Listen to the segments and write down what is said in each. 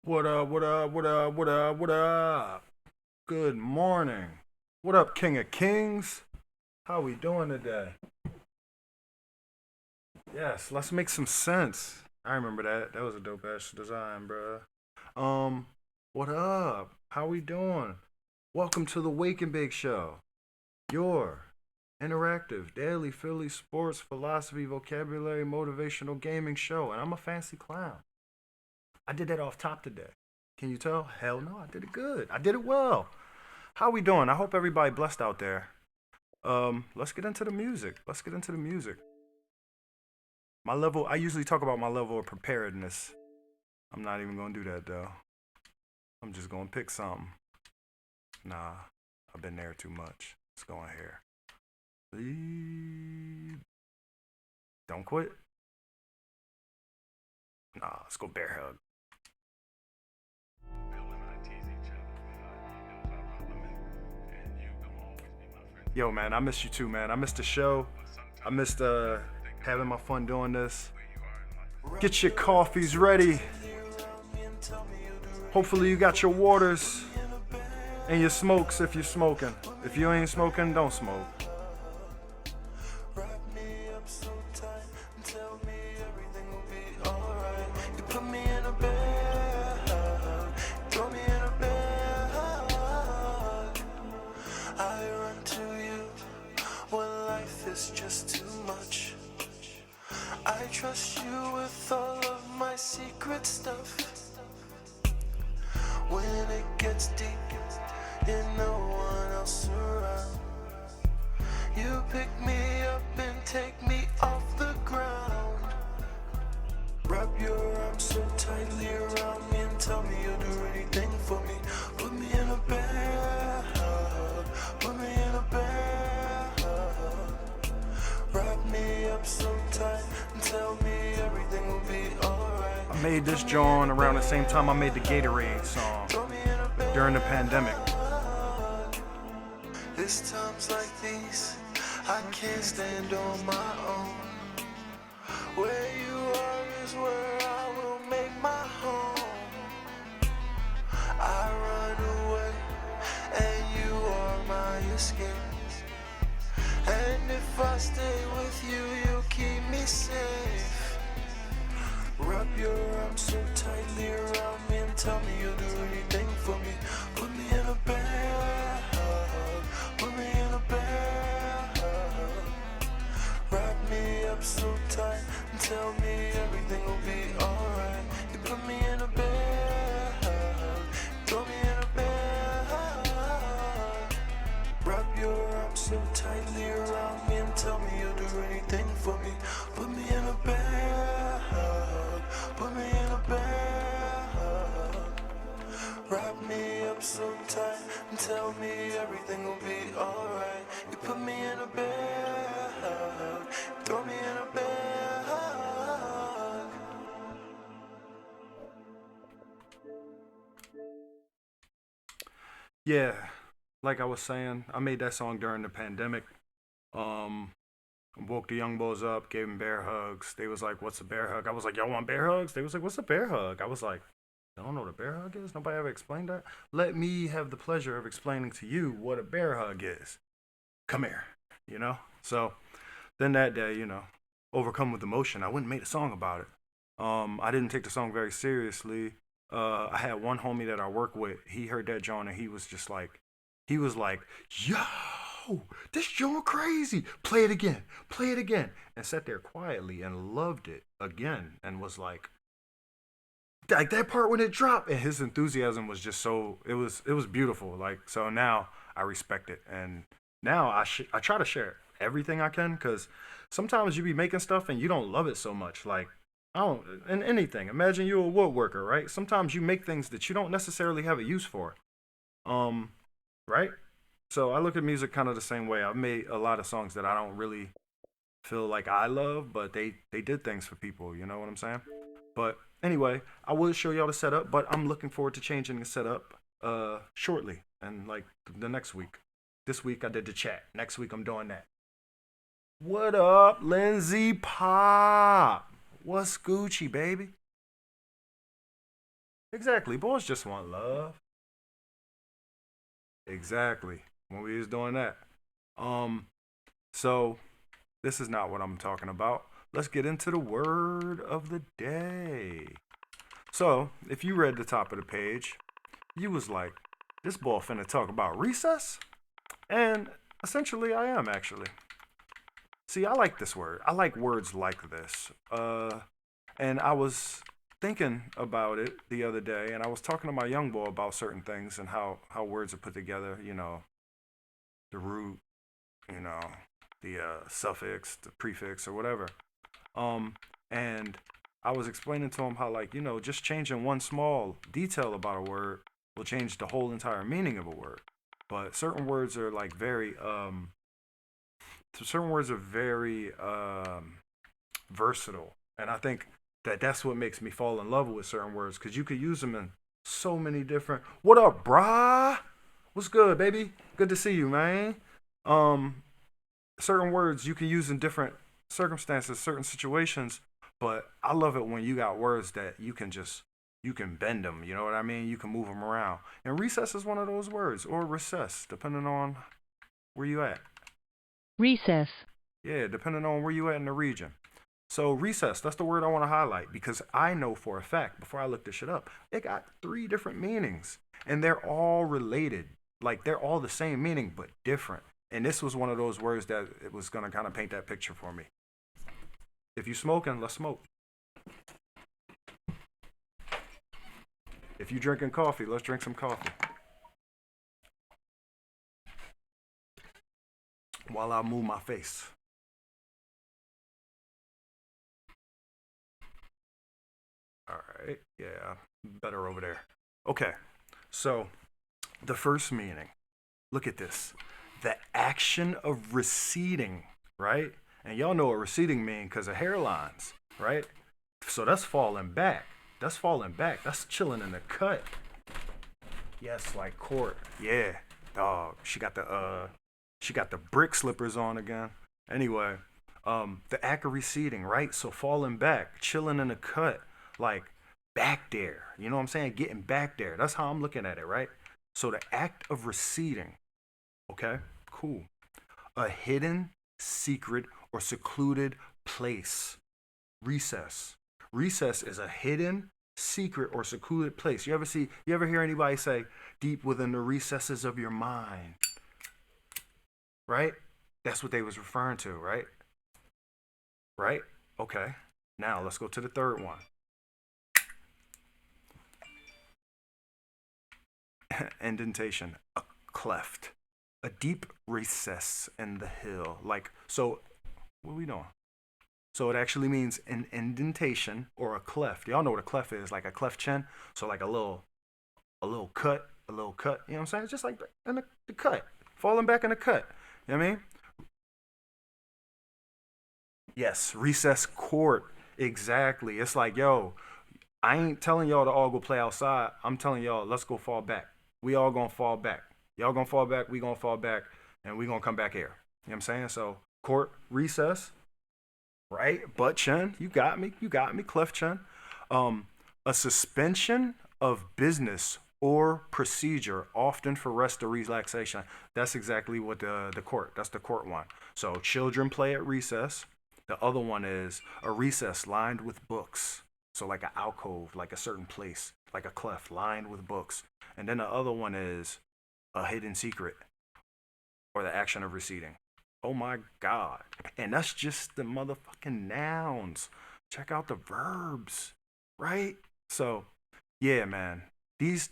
What up, what up, what up, what up, what up? Good morning. What up, King of Kings? How we doing today? Yes, let's make some sense. I remember that. That was a dope ass design, bruh. Um, what up? How we doing? Welcome to the Wake and Bake Show, your interactive daily Philly sports philosophy, vocabulary, motivational gaming show. And I'm a fancy clown. I did that off top today. Can you tell? Hell no, I did it good. I did it well. How we doing? I hope everybody blessed out there. Let's get into the music. Let's get into the music. My level. I usually talk about my level of preparedness. I'm not even gonna do that though. I'm just gonna pick something. Nah, I've been there too much. Let's go in here. Lead. Don't quit. Nah, let's go bear hug. Yo, man, I miss you too, man. I missed the show. I missed having my fun doing this. Get your coffees ready. Hopefully you got your waters and your smokes if you're smoking. If you ain't smoking, don't smoke. Just too much. I trust you with all of my secret stuff. When it gets deep and no one else around, you pick me up and take me off the ground. Wrap your arms so tightly around me and tell me you'll do anything for me. Put me in a bed, put me in a bed. Wrap me up so tight and tell me everything will be alright. I made this joint around the same time I made the Gatorade song during the pandemic. It's times like these I can't stand on my own. Where you are is where I will make my home. I run away and you are my escape. And if I stay with you, you'll keep me safe. Wrap your arms so tightly around me and tell me you'll do anything for me. Put me in a bed, put me in a bed. Wrap me up so tight and tell me everything will be alright. You put me in a bed, throw me in a bed. Wrap your arms so tightly around me and tell me you'll do anything for me. Put me in a bed, put me in a bed. Wrap me up so tight and tell me everything will be alright. You put me in a bed, throw me in a bed. Yeah, like I was saying, I made that song during the pandemic. Um, woke the young boys up, gave them bear hugs. They was like, "What's a bear hug?" I was like, "Y'all want bear hugs?" They was like, "What's a bear hug?" I was like, "I don't know what a bear hug is. Nobody ever explained that. Let me have the pleasure of explaining to you what a bear hug is. Come here, you know." So then that day, overcome with emotion, I went and made a song about it. I didn't take the song very seriously. I had one homie that I work with. He heard that John and he was like, "Yo, this John crazy. Play it again," and sat there quietly and loved it again, and was like that part when it dropped, and his enthusiasm was just so it was beautiful. Like so now I respect it, and now I try to share everything I can because sometimes you be making stuff and you don't love it so much. Like I don't in anything. Imagine you're a woodworker, right? Sometimes you make things that you don't necessarily have a use for. Um, right? So I look at music kind of the same way. I've made a lot of songs that I don't really feel like I love, but they did things for people. You know what I'm saying? But anyway, I will show y'all the setup, but I'm looking forward to changing the setup shortly and like the next week. This week I did the chat. Next week I'm doing that. What up, Lindsay Pop? What's Gucci, baby? Exactly. Boys just want love. Exactly. When we was doing that. Um, so this is not what I'm talking about. Let's get into the word of the day. So, if you read the top of the page, you was like, this boy finna talk about recess? And essentially I am actually. See, I like this word. I like words like this. And I was thinking about it the other day, and I was talking to my young boy about certain things and how words are put together. The root, you know, the suffix, the prefix, or whatever. Um, and I was explaining to him how, like, just changing one small detail about a word will change the whole entire meaning of a word. But certain words are like certain words are very versatile, and I think that that's what makes me fall in love with certain words because you could use them in so many different. What up, brah? What's good, baby? Good to see you, man. Um, Certain words you can use in different circumstances, certain situations, but I love it when you got words that you can bend them. You know what I mean? You can move them around. And recess is one of those words, or recess, depending on where you at. Recess. Yeah, depending on where you at in the region. So recess, that's the word I want to highlight because I know for a fact before I looked this shit up, it got three different meanings and they're all related. Like they're all the same meaning but different. And this was one of those words that it was gonna kind of paint that picture for me. If you smoking, let's smoke. If you drinking coffee, let's drink some coffee. While I move my face. All right, yeah, better over there. Okay, so the first meaning. Look at this. The action of receding, right? And y'all know what receding means because of hairlines, right? So that's falling back. That's falling back. That's chilling in the cut. Yes, like court. Yeah, dog. She got the brick slippers on again. Anyway, the act of receding, right? So falling back, chilling in the cut, like back there. You know what I'm saying? Getting back there. That's how I'm looking at it, right? So the act of receding. Okay, cool. A hidden, secret, or secluded place. Recess. Recess is a hidden, secret, or secluded place. You ever hear anybody say, deep within the recesses of your mind? Right? That's what they was referring to, right? Right? Okay. Now let's go to the third one. Indentation. A cleft. A deep recess in the hill. Like, so, what are we doing? So it actually means an indentation or a cleft. Y'all know what a cleft is, like a cleft chin. So like a little cut, a little cut. You know what I'm saying? It's just like in the cut, falling back in the cut. You know what I mean? Yes, recess court. Exactly. It's like, yo, I ain't telling y'all to all go play outside. I'm telling y'all, let's go fall back. We all gonna fall back. Y'all gonna fall back, we gonna fall back, and we gonna come back here. You know what I'm saying? So court recess, right? Butt chin, you got me, cleft chin. Um, a suspension of business or procedure, often for rest or relaxation. That's exactly what the court. That's the court one. So children play at recess. The other one is a recess lined with books. So like an alcove, like a certain place, like a cleft lined with books. And then the other one is a hidden secret or the action of receding. Oh my God. And that's just the motherfucking nouns. Check out the verbs, right? So, yeah, man. These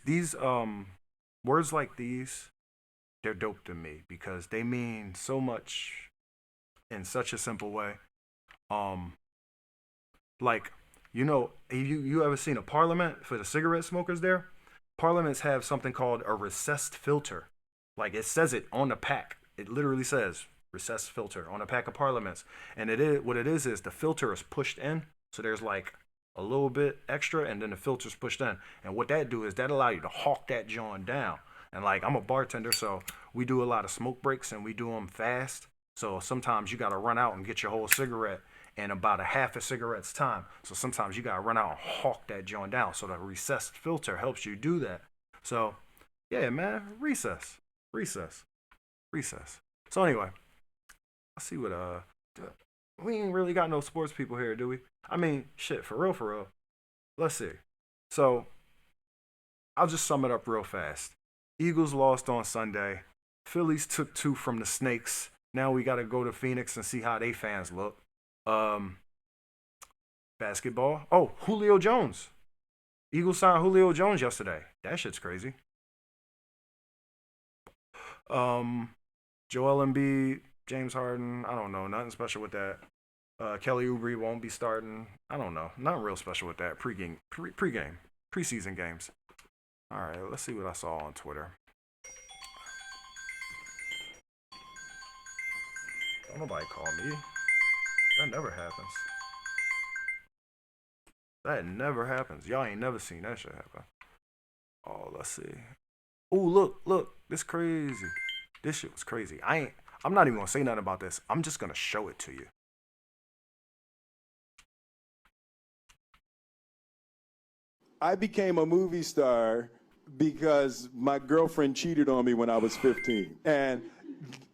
words like these, they're dope to me because they mean so much in such a simple way. Um like you ever seen a parliament for the cigarette smokers there? Parliaments have something called a recessed filter. Like it says it on the pack. It literally says recessed filter on a pack of parliaments. And it is what it is the filter is pushed in. So there's like a little bit extra and then the filter's pushed in. And what that do is that allow you to hawk that joint down. And like I'm a bartender, so we do a lot of smoke breaks and we do them fast. So sometimes you got to run out and get your whole cigarette in about a half a cigarette's time. So sometimes you got to run out and hawk that joint down. So the recessed filter helps you do that. So yeah, man, recess, recess, recess. So anyway, let's see what we ain't really got no sports people here, do we? I mean, shit, for real, for real. Let's see. So I'll just sum it up real fast. Eagles lost on Sunday. Phillies took 2 from the Snakes. Now we got to go to Phoenix and see how they fans look. Basketball. Oh, Julio Jones. Eagles signed Julio Jones yesterday. That shit's crazy. Joel Embiid, James Harden. I don't know. Nothing special with that. Kelly Oubre won't be starting. I don't know. Nothing real special with that. Preseason games. All right, let's see what I saw on Twitter. Don't nobody call me. That never happens. That never happens. Y'all ain't never seen that shit happen. Oh, let's see. Oh, look. This crazy. This shit was crazy. I'm not even gonna say nothing about this. I'm just gonna show it to you. I became a movie star because my girlfriend cheated on me when I was 15. And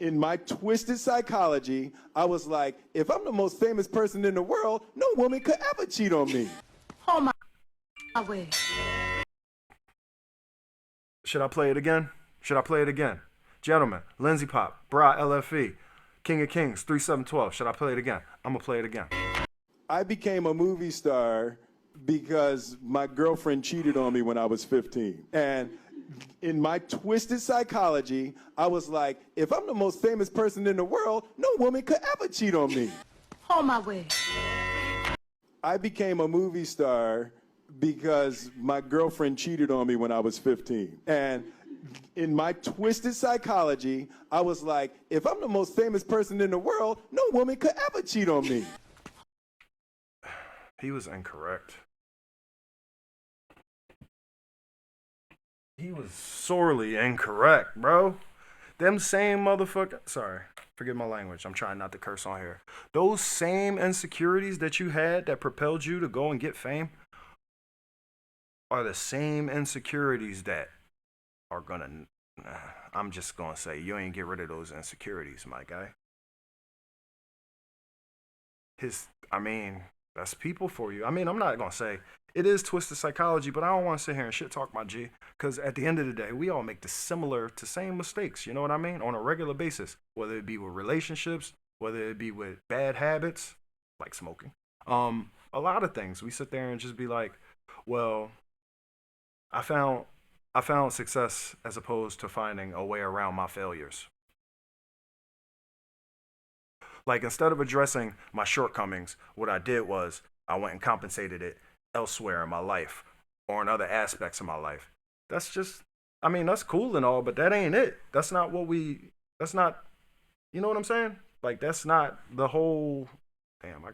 in my twisted psychology, I was like, if I'm the most famous person in the world, no woman could ever cheat on me. Oh my way. Should I play it again? Gentlemen, Lindsay Pop, Bra LFE, King of Kings, 3712. Should I play it again? I'm gonna play it again. I became a movie star because my girlfriend cheated on me when I was 15. And in my twisted psychology, I was like, if I'm the most famous person in the world, no woman could ever cheat on me. On my way. I became a movie star because my girlfriend cheated on me when I was 15. And in my twisted psychology, I was like, if I'm the most famous person in the world, no woman could ever cheat on me. He was incorrect. He was sorely incorrect, bro. Them same motherfucker. Sorry, forgive my language. I'm trying not to curse on here. Those same insecurities that you had that propelled you to go and get fame are the same insecurities that are gonna. I'm just gonna say you ain't get rid of those insecurities, my guy. That's people for you. I mean, I'm not gonna say it is twisted psychology, but I don't want to sit here and shit talk my G. Because at the end of the day, we all make the same mistakes. You know what I mean? On a regular basis, whether it be with relationships, whether it be with bad habits, like smoking. A lot of things. We sit there and just be like, well, I found success as opposed to finding a way around my failures. Like, instead of addressing my shortcomings, what I did was I went and compensated it elsewhere in my life or in other aspects of my life. That's just, that's cool and all, but that ain't it. That's not, you know what I'm saying? Like, that's not the whole, damn,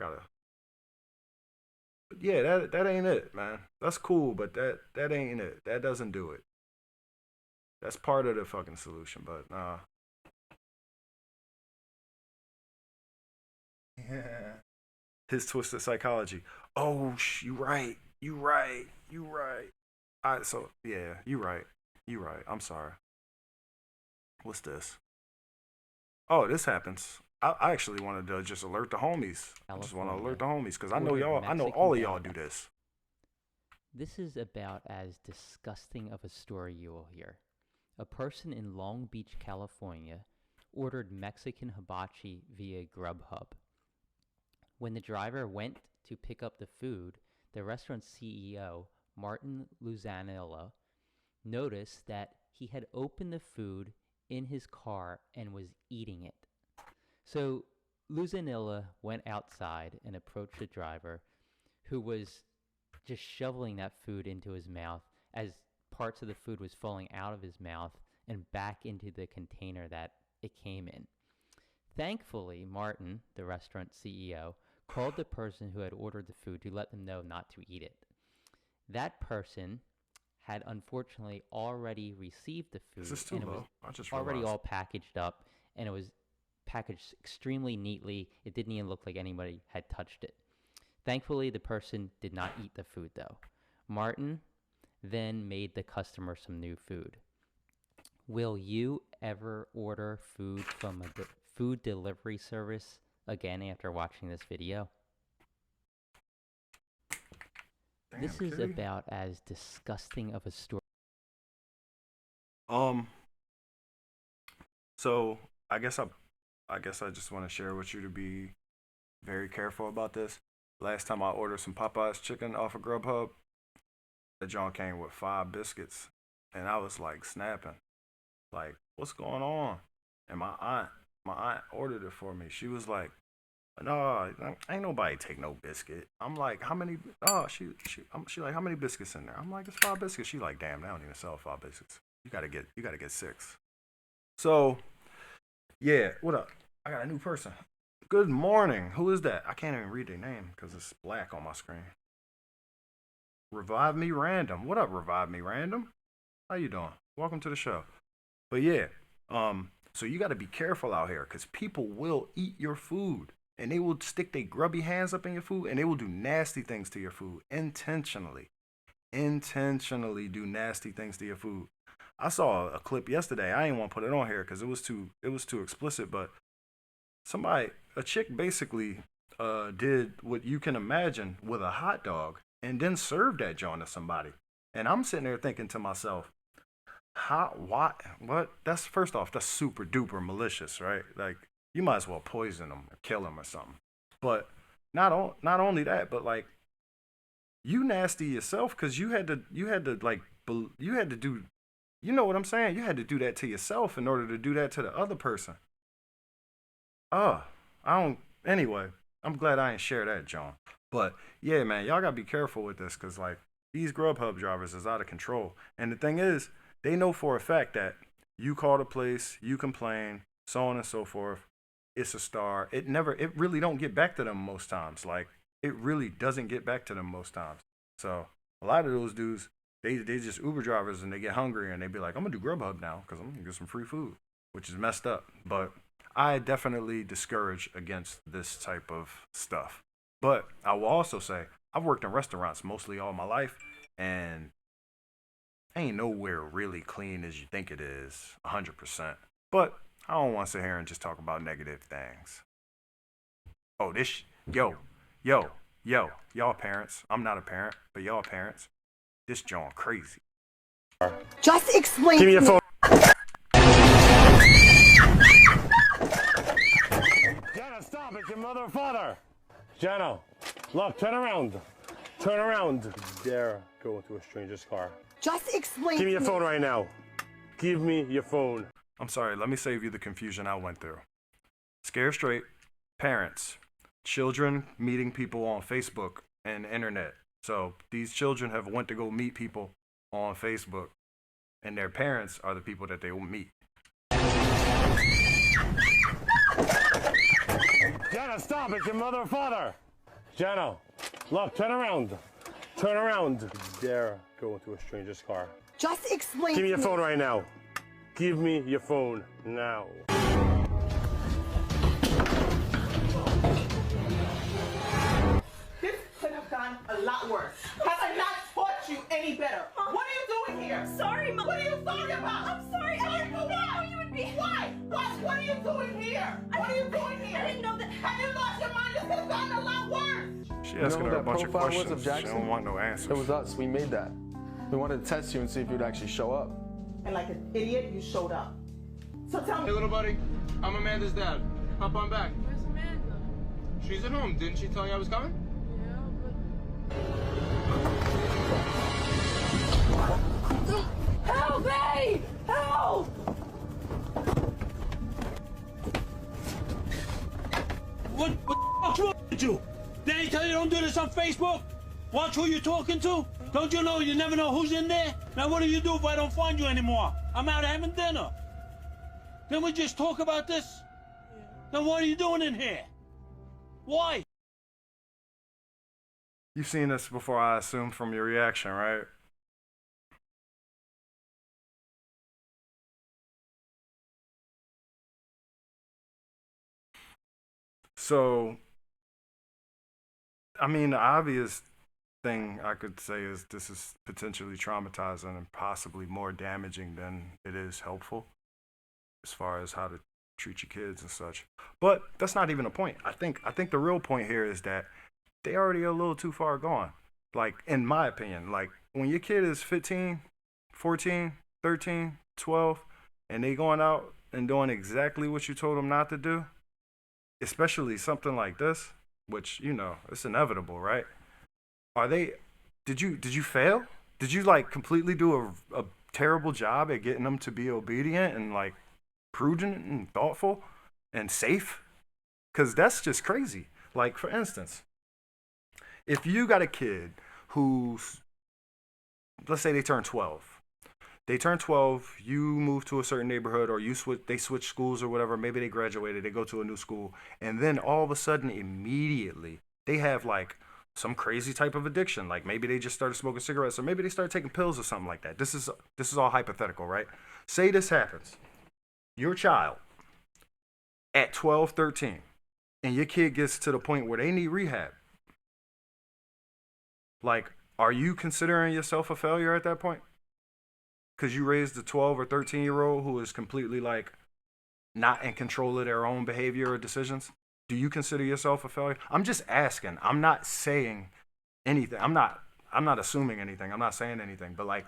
yeah, that ain't it, man. That's cool, but that ain't it. That doesn't do it. That's part of the fucking solution, but nah. Yeah. His twisted psychology. Oh, you right. So yeah, you right. I'm sorry. What's this? Oh, this happens. I actually wanted to just alert the homies. I just want to alert the homies because I know y'all. I know all of y'all do this. This is about as disgusting of a story you will hear. A person in Long Beach, California, ordered Mexican hibachi via Grubhub. When the driver went to pick up the food, the restaurant's CEO, Martin Luzanilla, noticed that he had opened the food in his car and was eating it. So Luzanilla went outside and approached the driver, who was just shoveling that food into his mouth as parts of the food was falling out of his mouth and back into the container that it came in. Thankfully, Martin, the restaurant CEO, called the person who had ordered the food to let them know not to eat it. That person had unfortunately already received the food, Is this too and it low? was I just already realized. all packaged up, and it was packaged extremely neatly. It didn't even look like anybody had touched it. Thankfully, the person did not eat the food though. Martin then made the customer some new food. Will you ever order food from a food delivery service again after watching this video? Damn, This is kitty. about as disgusting of a story. So I guess I just want to share with you to be very careful about this. Last time I ordered some Popeyes chicken off of Grubhub, the joint came with 5 biscuits, and I was like snapping, like, what's going on? And my aunt ordered it for me. She was like, no, ain't nobody take no biscuit. I'm like, how many? Oh, she like, how many biscuits in there? I'm like, it's 5 biscuits. She like, damn, they don't even sell 5 biscuits. You gotta get 6. So, yeah, what up? I got a new person. Good morning. Who is that? I can't even read their name because it's black on my screen. Revive Me Random. What up, Revive Me Random? How you doing? Welcome to the show. But yeah, so you got to be careful out here because people will eat your food and they will stick their grubby hands up in your food and they will do nasty things to your food intentionally. Intentionally do nasty things to your food. I saw a clip yesterday. I didn't want to put it on here because it was too explicit. But a chick basically did what you can imagine with a hot dog and then served that joint to somebody. And I'm sitting there thinking to myself, what? That's, first off, that's super duper malicious, right? Like, you might as well poison them or kill them or something. But not only that, but like, you nasty yourself because you had to do, you know what I'm saying? You had to do that to yourself in order to do that to the other person. Anyway, I'm glad I ain't share that, John. But yeah, man, y'all gotta be careful with this because like these Grubhub drivers is out of control. And the thing is, they know for a fact that you call the place, you complain, so on and so forth. It's a star. It really don't get back to them most times. Like, it really doesn't get back to them most times. So a lot of those dudes, they just Uber drivers and they get hungry and they be like, I'm gonna do Grubhub now because I'm gonna get some free food, which is messed up. But I definitely discourage against this type of stuff. But I will also say I've worked in restaurants mostly all my life, and ain't nowhere really clean as you think it is, 100%. But I don't want to sit here and just talk about negative things. Oh, y'all parents. I'm not a parent, but y'all parents. This John crazy. Just explain. Give me your phone. Jenna, stop. It's your mother and father. Jenna, look, turn around. Turn around. You dare go into a stranger's car. Just explain. Give me your phone right now. Give me your phone. I'm sorry, let me save you the confusion I went through. Scare straight, parents, children meeting people on Facebook and internet. So these children have went to go meet people on Facebook, and their parents are the people that they will meet. Jenna, stop. It's your mother and father. Jenna, look, turn around. Turn around. You dare go into a stranger's car. Just explain. Give me your phone right now. Give me your phone now. This could have gone a lot worse. Have I not taught you any better? What are you doing here? Sorry, Mom. What are you sorry about? I'm sorry. I didn't know that. You would be. Why? What are you doing here? What are you doing here? I didn't know that. Have you lost your mind? This could have gotten a lot worse. She asking her a that bunch of profile was questions. of She Jackson? don't want no answers. It was us. We made that. We wanted to test you and see if you'd actually show up. And like an idiot, you showed up. So tell Hey, me. little buddy. I'm Amanda's dad. Hop on back. Where's Amanda? She's at home. Didn't she tell you I was coming? Help me! Help! What's wrong with you? Did they tell you don't do this on Facebook? Watch who you're talking to? Don't you know you never know who's in there? Now what do you do if I don't find you anymore? I'm out having dinner. Then we just talk about this? Then what are you doing in here? Why? You've seen this before, I assume, from your reaction, right? So, I mean, the obvious thing I could say is this is potentially traumatizing and possibly more damaging than it is helpful as far as how to treat your kids and such. But that's not even a point. I think the real point here is that they already a little too far gone. Like, in my opinion, like when your kid is 15, 14, 13, 12, and they going out and doing exactly what you told them not to do, especially something like this, which, you know, it's inevitable, right? Did you fail? Did you like completely do a terrible job at getting them to be obedient and like prudent and thoughtful and safe? Because that's just crazy. Like, for instance, if you got a kid who's, let's say they turn 12. They turn 12, you move to a certain neighborhood, or they switch schools or whatever. Maybe they graduated, they go to a new school, and then all of a sudden, immediately, they have like some crazy type of addiction. Like maybe they just started smoking cigarettes, or maybe they started taking pills or something like that. This is all hypothetical, right? Say this happens. Your child at 12, 13, and your kid gets to the point where they need rehab. Like, are you considering yourself a failure at that point? Because you raised a 12 or 13-year-old who is completely like not in control of their own behavior or decisions? Do you consider yourself a failure? I'm just asking. I'm not saying anything. I'm not assuming anything. I'm not saying anything. But like,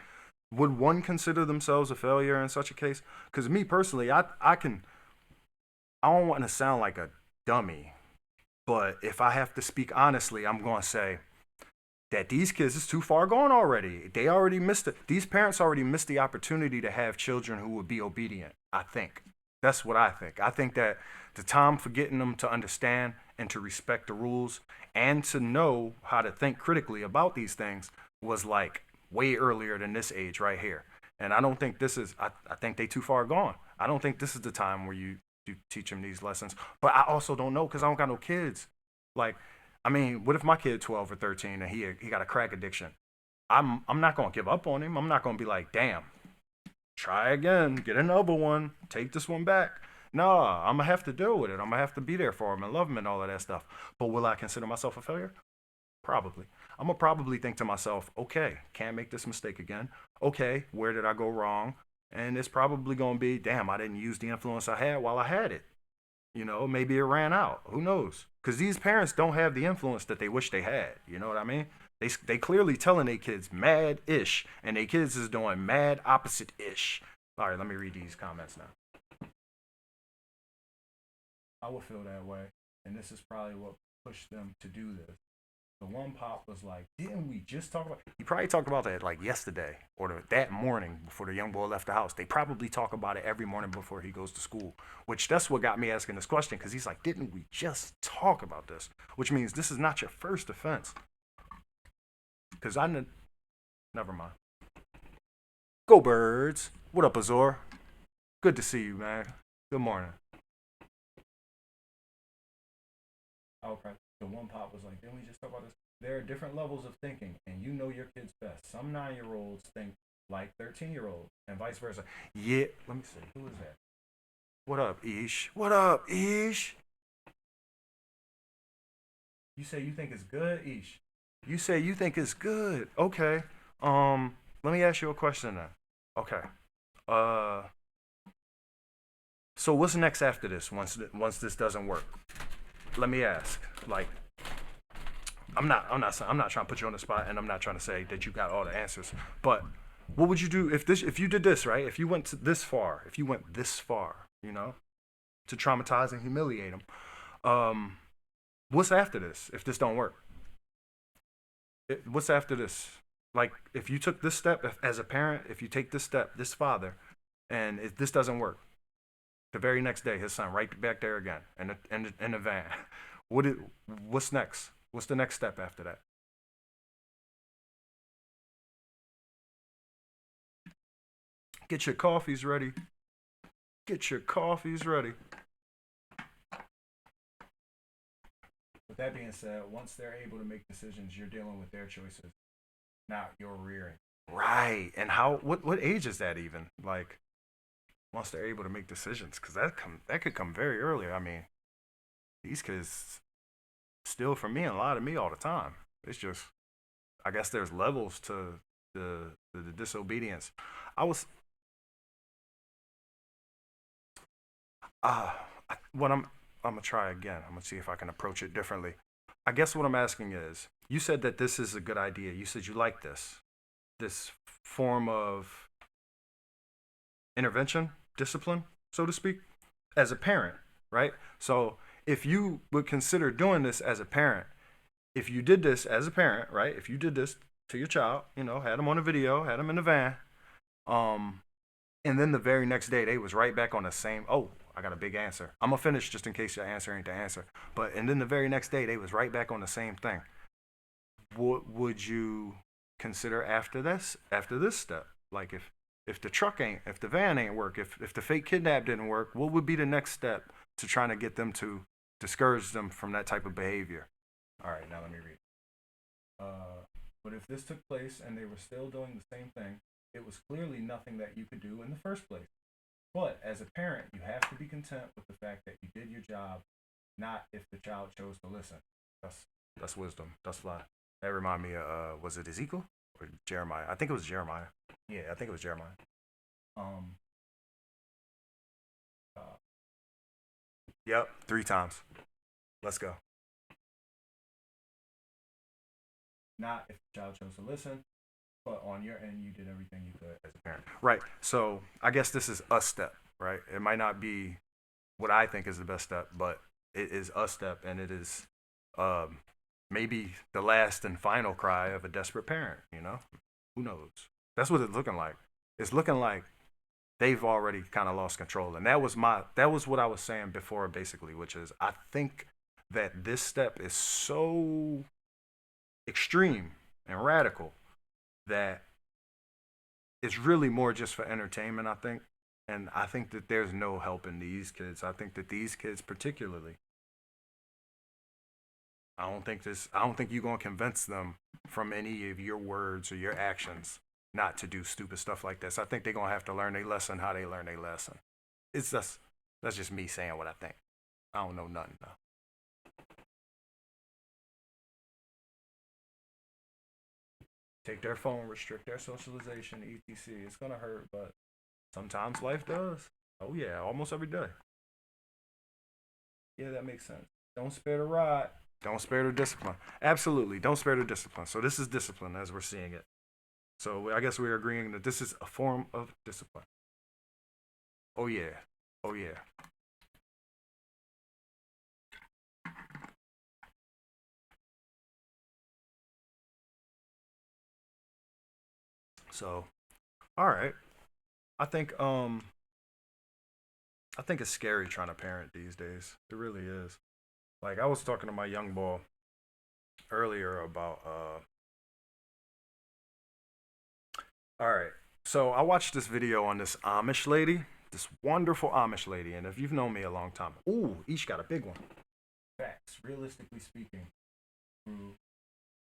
would one consider themselves a failure in such a case? Because me personally, I don't want to sound like a dummy, but if I have to speak honestly, I'm going to say that these kids is too far gone already. They already missed it. These parents already missed the opportunity to have children who would be obedient, I think. That's what I think. I think that the time for getting them to understand and to respect the rules and to know how to think critically about these things was like way earlier than this age right here. And I don't think this is, I think they too far gone. I don't think this is the time where you teach them these lessons. But I also don't know because I don't got no kids. Like, I mean, what if my kid 12 or 13 and he got a crack addiction? I'm not going to give up on him. I'm not going to be like, damn, try again, get another one, take this one back. No, I'm going to have to deal with it. I'm going to have to be there for him and love him and all of that stuff. But will I consider myself a failure? Probably. I'm going to probably think to myself, okay, can't make this mistake again. Okay, where did I go wrong? And it's probably going to be, damn, I didn't use the influence I had while I had it. You know, maybe it ran out. Who knows? Because these parents don't have the influence that they wish they had. You know what I mean? They clearly telling their kids mad-ish, and their kids is doing mad opposite-ish. All right, let me read these comments now. I would feel that way, and this is probably what pushed them to do this. The one pop was like, didn't we just talk about, he probably talked about that like yesterday or that morning before the young boy left the house. They probably talk about it every morning before he goes to school, which that's what got me asking this question, because he's like, didn't we just talk about this? Which means this is not your first offense. Because never mind. Go Birds. What up, Azor? Good to see you, man. Good morning. Okay. The one pop was like, didn't we just talk about this? There are different levels of thinking, and you know your kids best. Some 9-year-olds think like 13-year-olds, and vice versa. Yeah, let me see. Who is that? What up, Ish? What up, Ish? You say you think it's good, Ish? You say you think it's good. Okay. Let me ask you a question then. Okay. So what's next after this? Once this doesn't work, let me ask. Like, I'm not trying to put you on the spot, and I'm not trying to say that you got all the answers. But what would you do if you did this, right? If you went this far, you know, to traumatize and humiliate them, what's after this if this don't work? What's after this? Like, if you took this step as a parent, if you take this step, this father, and if this doesn't work, the very next day, his son right back there again in the van. What's next? What's the next step after that? Get your coffees ready. Get your coffees ready. With that being said, once they're able to make decisions, you're dealing with their choices, not your rearing. Right. And what age is that even? Like, once they're able to make decisions, because that could come very early. I mean, these kids steal from me and lie to me all the time. It's just, I guess there's levels to the disobedience. I was, what I'm gonna try again. I'm gonna see if I can approach it differently. I guess what I'm asking is, you said that this is a good idea. You said you like this form of intervention, discipline, so to speak, as a parent, right? So if you would consider doing this as a parent, if you did this as a parent, right? If you did this to your child, you know, had them on a video, had them in the van, and then the very next day they was right back on the same, oh, I got a big answer. I'm gonna finish just in case your answer ain't the answer. And then the very next day they was right back on the same thing. What would you consider after this step? Like if the van ain't work, if the fake kidnap didn't work, what would be the next step to trying to get them to discourage them from that type of behavior? All right, now let me read. But if this took place and they were still doing the same thing, it was clearly nothing that you could do in the first place. But as a parent, you have to be content with the fact that you did your job, not if the child chose to listen. That's wisdom. That's fly. That reminded me of, was it Ezekiel or Jeremiah? I think it was Jeremiah. Yeah, I think it was Jeremiah. Yep, 3 times. Let's go. Not if the child chose to listen, but on your end, you did everything you could as a parent. Right. So I guess this is a step, right? It might not be what I think is the best step, but it is a step, and it is maybe the last and final cry of a desperate parent, you know? Who knows? That's what it's looking like. It's looking like they've already kind of lost control. And that was what I was saying before, basically, which is I think that this step is so extreme and radical that it's really more just for entertainment, I think. And I think that there's no helping these kids. I think that these kids particularly, I don't think you're going to convince them from any of your words or your actions not to do stupid stuff like this. I think they're going to have to learn their lesson how they learn their lesson. That's just me saying what I think. I don't know nothing though. Take their phone, restrict their socialization, etc. It's going to hurt, but sometimes life does. Oh yeah, almost every day. Yeah, that makes sense. Don't spare the rod. Don't spare the discipline. Absolutely, don't spare the discipline. So this is discipline as we're seeing it. So I guess we're agreeing that this is a form of discipline. Oh yeah. Oh yeah. So, all right. I think it's scary trying to parent these days. It really is. Like I was talking to my young boy earlier about all right. So I watched this video on this Amish lady, this wonderful Amish lady, and if you've known me a long time, ooh, each got a big one. Facts, realistically speaking,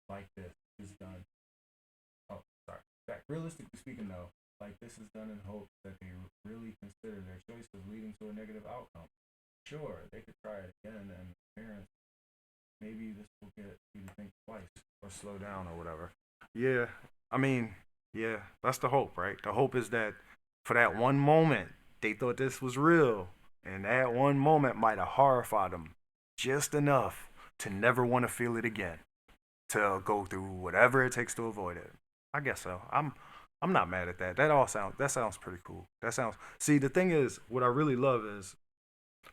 like this is done. Oh, sorry. Fact, realistically speaking, though, like this is done in hopes that they really consider their choice of leading to a negative outcome. Sure, they could try it again, and parents, maybe this will get you to think twice or slow down or whatever. Yeah, I mean, yeah, that's the hope, right? The hope is that for that one moment, they thought this was real, and that one moment might have horrified them just enough to never want to feel it again, to go through whatever it takes to avoid it. I guess so. I'm not mad at that. That sounds pretty cool. See, the thing is, what I really love is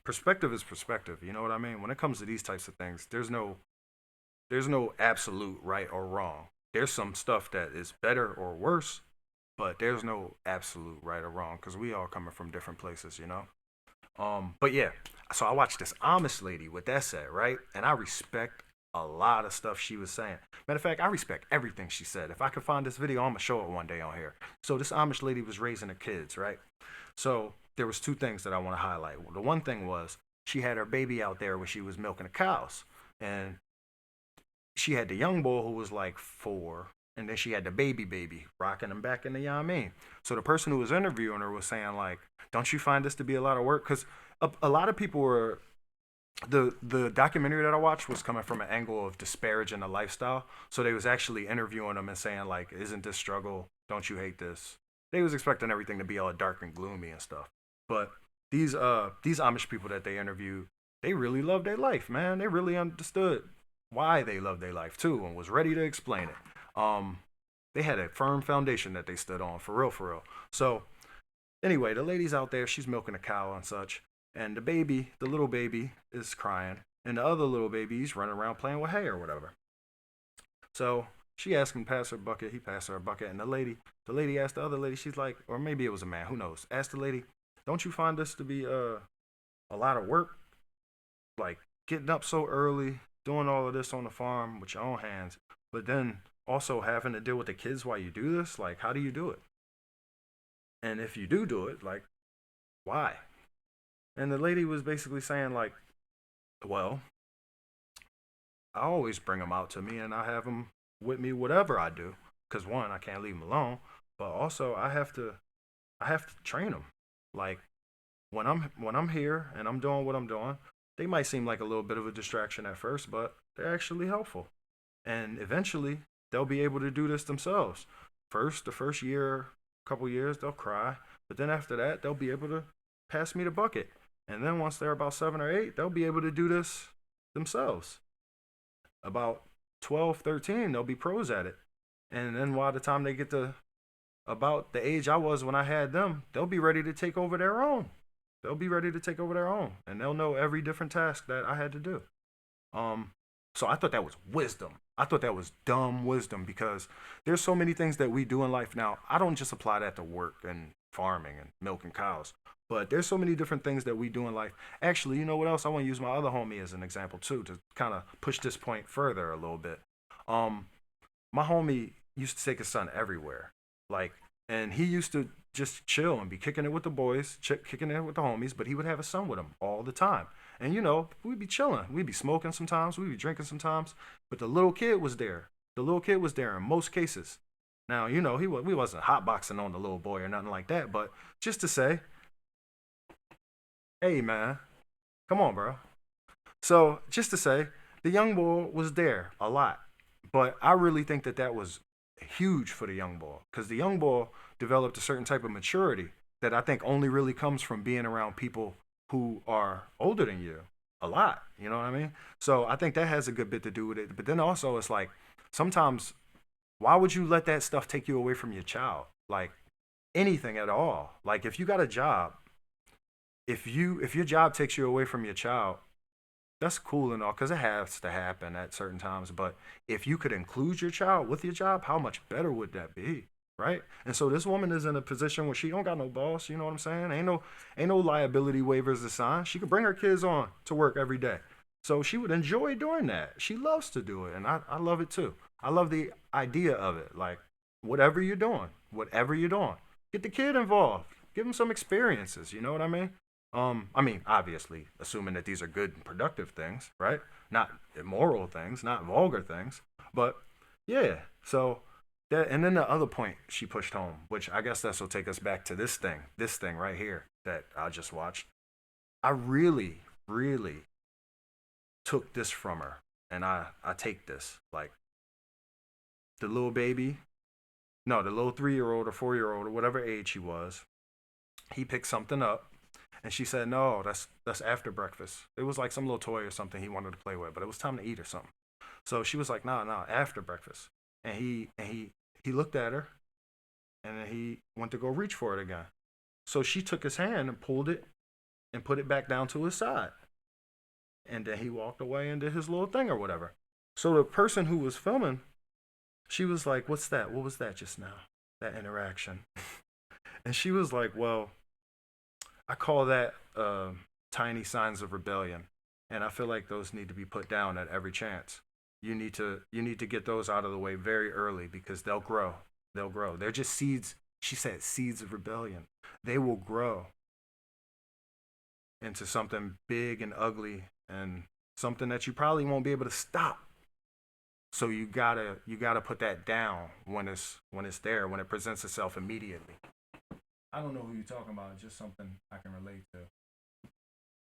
perspective is perspective. You know what I mean? When it comes to these types of things, there's no absolute right or wrong. There's some stuff that is better or worse, but there's no absolute right or wrong because we all coming from different places, you know? But yeah, so I watched this Amish lady with that said, right? And I respect a lot of stuff she was saying. Matter of fact, I respect everything she said. If I could find this video, I'm gonna show it one day on here. So this Amish lady was raising her kids, right? So there was 2 things that I want to highlight. The one thing was she had her baby out there when she was milking the cows, and she had the young boy who was like 4, and then she had the baby rocking him back in the, you know what I mean? So the person who was interviewing her was saying like, don't you find this to be a lot of work? Because a lot of people were the documentary that I watched was coming from an angle of disparaging the lifestyle. So they was actually interviewing them and saying like, "Isn't this struggle? Don't you hate this?" They was expecting everything to be all dark and gloomy and stuff. But these Amish people that they interviewed, they really loved their life, man. They really understood why they loved their life too, and was ready to explain it. They had a firm foundation that they stood on, for real, for real. So anyway, the lady's out there, she's milking a cow and such, and the little baby is crying, and the other little baby's running around playing with hay or whatever. So she asked him to pass her bucket, he passed her a bucket, and the lady asked the other lady, she's like, or maybe it was a man, who knows, asked the lady, "Don't you find this to be a lot of work? Like getting up so early, doing all of this on the farm with your own hands, but then also having to deal with the kids while you do this? Like, how do you do it? And if you do it, like, why?" And the lady was basically saying like, "Well, I always bring them out to me and I have them with me whatever I do, because one, I can't leave them alone, but also I have to train them. Like when I'm here and I'm doing what I'm doing, they might seem like a little bit of a distraction at first, but they're actually helpful. And eventually they'll be able to do this themselves. The first year, couple years, they'll cry, but then after that, they'll be able to pass me the bucket. And then once they're about 7 or 8, they'll be able to do this themselves. About 12, 13, they'll be pros at it. And then by the time they get to about the age I was when I had them, they'll be ready to take over their own. And they'll know every different task that I had to do. So I thought that was wisdom. I thought that was dumb wisdom, because there's so many things that we do in life now. I don't just apply that to work and farming and milking cows, but there's so many different things that we do in life. Actually, you know what else? I want to use my other homie as an example too, to kind of push this point further a little bit. My homie used to take his son everywhere, like, and he used to just chill and be kicking it with the boys, kicking it with the homies, but he would have his son with him all the time. And, you know, we'd be chilling. We'd be smoking sometimes. We'd be drinking sometimes. But the little kid was there. In most cases. Now, you know, we wasn't hotboxing on the little boy or nothing like that. But just to say, hey, man, come on, bro. So just to say, the young boy was there a lot. But I really think that was huge for the young boy, because the young boy developed a certain type of maturity that I think only really comes from being around people who are older than you a lot. You know what I mean? So I think that has a good bit to do with it. But then also it's like, sometimes, why would you let that stuff take you away from your child? Like anything at all. Like if you got a job, if your job takes you away from your child, that's cool and all, because it has to happen at certain times. But if you could include your child with your job, how much better would that be? Right? And so this woman is in a position where she don't got no boss, you know what I'm saying? Ain't no liability waivers to sign. She could bring her kids on to work every day. So she would enjoy doing that. She loves to do it, and I love it too. I love the idea of it. Like, whatever you're doing, get the kid involved. Give him some experiences, you know what I mean? Obviously, assuming that these are good and productive things, right? Not immoral things, not vulgar things. But yeah, so that, and then the other point she pushed home, which I guess this will take us back to this thing right here that I just watched. I really, really took this from her, and I take this. Like, the little 3-year-old or 4-year-old or whatever age he was, he picked something up, and she said, "No, that's after breakfast." It was like some little toy or something he wanted to play with, but it was time to eat or something. So she was like, "No, after breakfast." And he looked at her, and then he went to go reach for it again. So she took his hand and pulled it and put it back down to his side. And then he walked away and did his little thing or whatever. So the person who was filming, she was like, "What's that? What was that just now? That interaction?" And she was like, "Well, I call that tiny signs of rebellion. And I feel like those need to be put down at every chance. You need to get those out of the way very early, because they'll grow. They're just seeds." She said seeds of rebellion. They will grow into something big and ugly, and something that you probably won't be able to stop. So you gotta put that down when it's there, when it presents itself immediately. I don't know who you're talking about. It's just something I can relate to.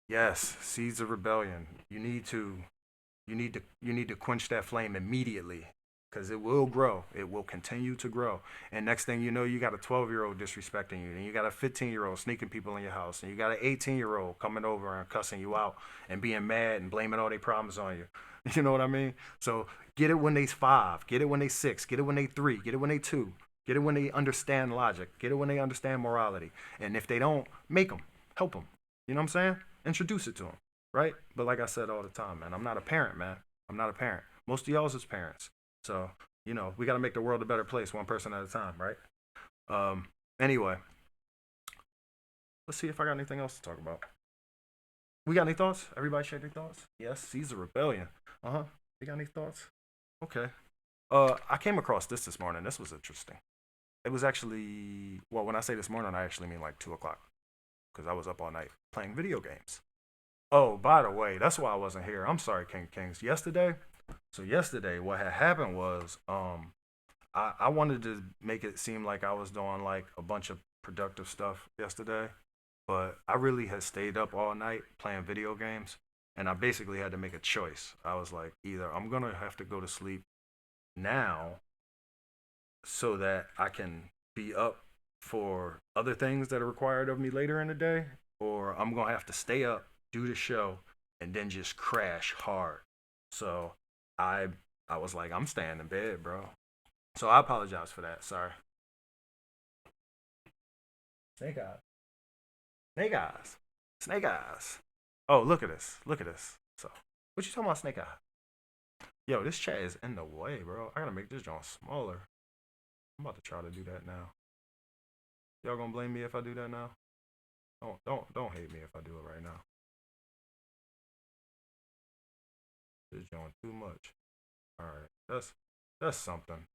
Yes, seeds of rebellion. You need to quench that flame immediately because it will grow. It will continue to grow. And next thing you know, you got a 12-year-old disrespecting you, and you got a 15-year-old sneaking people in your house, and you got an 18-year-old coming over and cussing you out and being mad and blaming all their problems on you. You know what I mean? So get it when they 5, get it when they 6, get it when they 3, get it when they 2, get it when they understand logic, get it when they understand morality. And if they don't, make them, help them. You know what I'm saying? Introduce it to them, right? But like I said all the time, man, I'm not a parent, man. I'm not a parent. Most of y'all's is parents. So, we got to make the world a better place one person at a time, right? Anyway, let's see if I got anything else to talk about. We got any thoughts? Everybody share their thoughts? Yes, Caesar Rebellion. You got any thoughts? Okay. I came across this morning. This was interesting. It was actually, well, when I say this morning, I actually mean like 2 o'clock because I was up all night playing video games. Oh, by the way, that's why I wasn't here. I'm sorry, King Kings. Yesterday, what had happened was I wanted to make it seem like I was doing like a bunch of productive stuff yesterday, but I really had stayed up all night playing video games, and I basically had to make a choice. I was like, either I'm going to have to go to sleep now so that I can be up for other things that are required of me later in the day, or I'm going to have to stay up, do the show, and then just crash hard. So I was like, I'm staying in bed, bro. So I apologize for that. Sorry. Snake eyes. Snake eyes. Snake eyes. Oh, look at this. Look at this. So, what you talking about, Snake eye? Yo, this chat is in the way, bro. I gotta make this joint smaller. I'm about to try to do that now. Y'all gonna blame me if I do that now? Don't hate me if I do it right now. This joint too much. All right, that's something.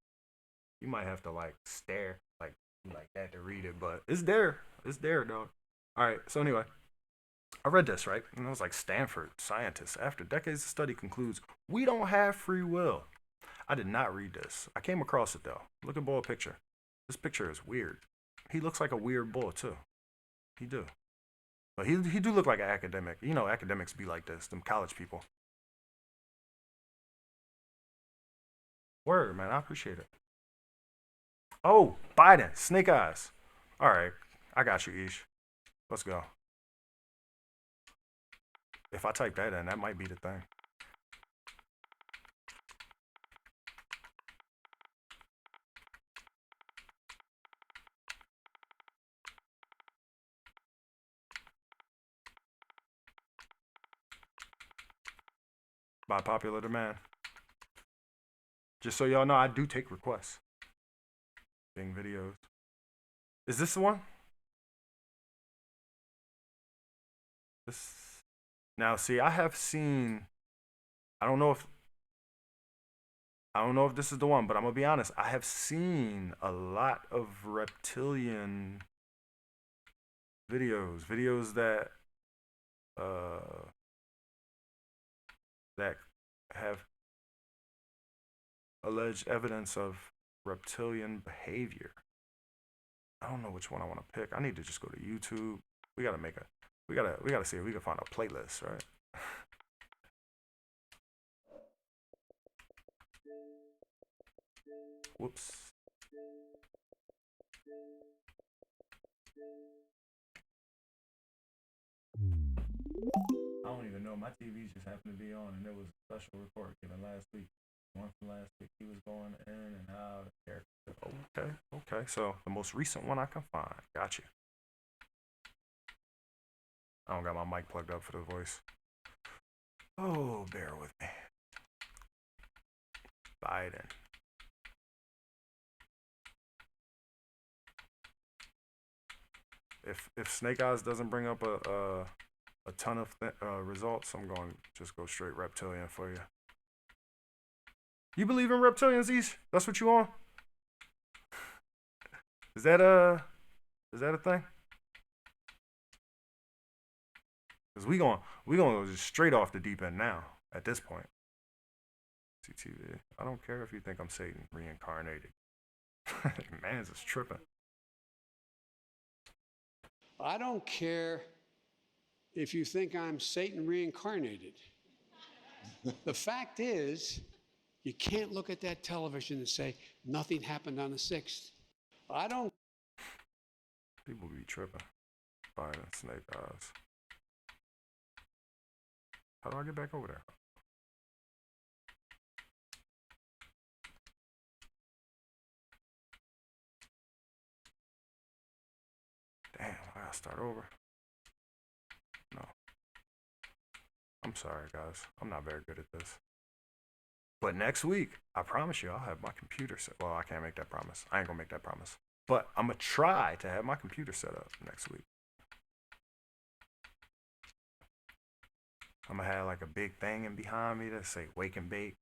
You might have to like stare like that to read it, but it's there. It's there, dog. All right. So anyway, I read this, right? And it was like Stanford scientists, after decades of study, concludes we don't have free will. I did not read this. I came across it though. Look at Bull picture. This picture is weird. He looks like a weird bull too. He do. But he do look like an academic. You know, academics be like this. Them college people. Word, man. I appreciate it. Oh, Biden. Snake eyes. All right. I got you, Ish. Let's go. If I type that in, that might be the thing. By popular demand. Just so y'all know, I do take requests. Bing videos. Is this the one? This. Now, see, I have seen. I don't know if this is the one, but I'm gonna be honest. I have seen a lot of reptilian videos that that have alleged evidence of reptilian behavior. I don't know which one I want to pick. I need to just go to YouTube. We gotta see if we can find a playlist, right? Whoops. I don't even know. My TV just happened to be on, and there was a special report given last week. One from last week, he was going in and out of character. Okay. So the most recent one I can find. Got you. I don't got my mic plugged up for the voice. Oh, bear with me. Biden. If Snake Eyes doesn't bring up a ton of results, I'm going to just go straight reptilian for you. You believe in reptilians, Ish? That's what you on? Is that a thing? Cause we gonna go just straight off the deep end now. At this point, CTV. I don't care if you think I'm Satan reincarnated. Man's is tripping. I don't care if you think I'm Satan reincarnated. The fact is, you can't look at that television and say nothing happened on the 6th. I don't. People be tripping. Biden, snake eyes. How do I get back over there? Damn, I gotta start over. No. I'm sorry, guys. I'm not very good at this. But next week, I promise you, I'll have my computer set. Well, I can't make that promise. I ain't gonna make that promise. But I'm gonna try to have my computer set up next week. I'm gonna have like a big thing in behind me that say "Wake and Bake"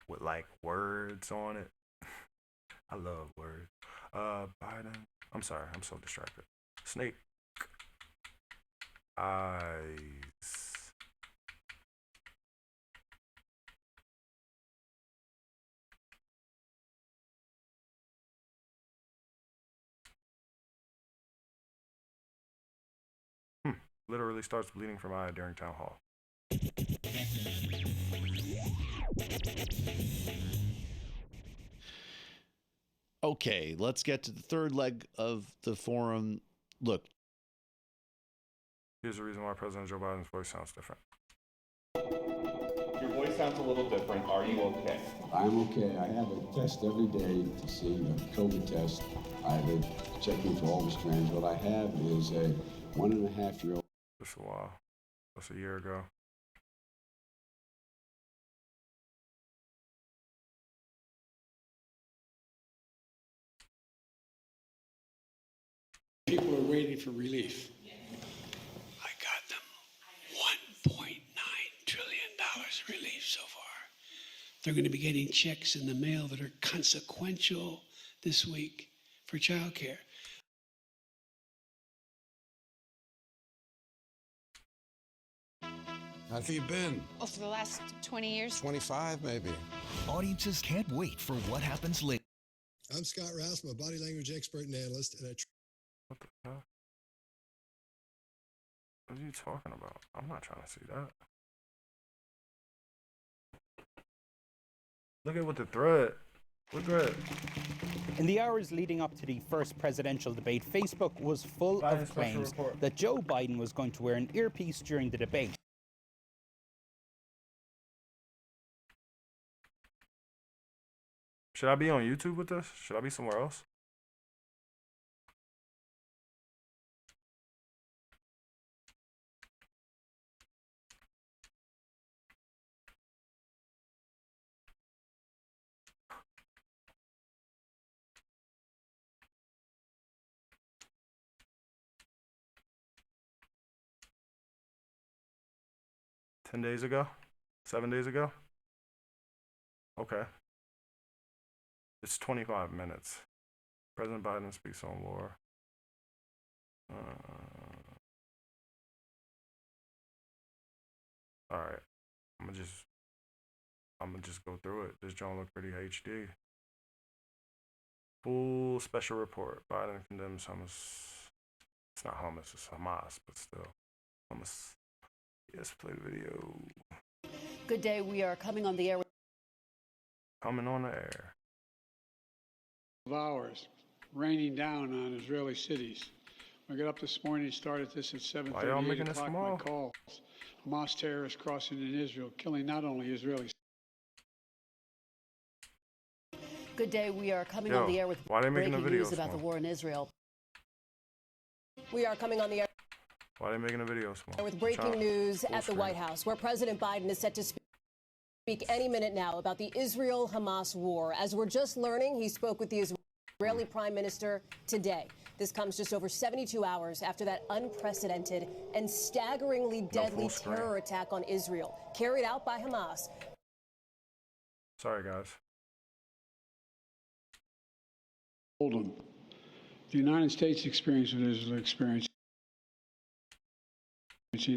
with like words on it. I love words. Biden. I'm sorry, I'm so distracted. Snake eyes. Literally starts bleeding from eye during town hall. Okay, let's get to the third leg of the forum. Look. Here's the reason why President Joe Biden's voice sounds different. Your voice sounds a little different. Are you okay? I'm okay. I have a test every day to see a COVID test. I've checking for all the strands. What I have is a 1.5-year-old. Just a while. That's a year ago. People are waiting for relief. I got them $1.9 trillion relief so far. They're going to be getting checks in the mail that are consequential this week for childcare. How have you been? Oh, for the last 20 years? 25, maybe. Audiences can't wait for what happens later. I'm Scott Rouse, I'm a body language expert and analyst, and What the hell? What are you talking about? I'm not trying to see that. Look at what the thread. What thread? In the hours leading up to the first presidential debate, Facebook was full of claims that Joe Biden was going to wear an earpiece during the debate. Should I be on YouTube with this? Should I be somewhere else? $10 days ago? 7 days ago? Okay. It's 25 minutes. President Biden speaks on war. All right. I'm gonna just go through it. This John look pretty HD. Full special report. Biden condemns Hamas. It's not Hamas, it's Hamas, but still. Hamas. Yes, play the video. Good day. We are coming on the air. Coming on the air. Of hours raining down on Israeli cities. I got up this morning, started this at 7:30. Why y'all making this small? My calls. Hamas terrorists crossing in Israel, killing not only Israelis. Good day. We are coming on the air with breaking news about the war in Israel. We are coming on the air Why are they making a video small? with breaking news at the White House, where President Biden is set to speak any minute now about the Israel-Hamas war. As we're just learning, he spoke with the Israeli Prime Minister today. This comes just over 72 hours after that unprecedented and staggeringly deadly terror attack on Israel, carried out by Hamas. Sorry, guys. Hold on. The United States experience what Israel experiencing.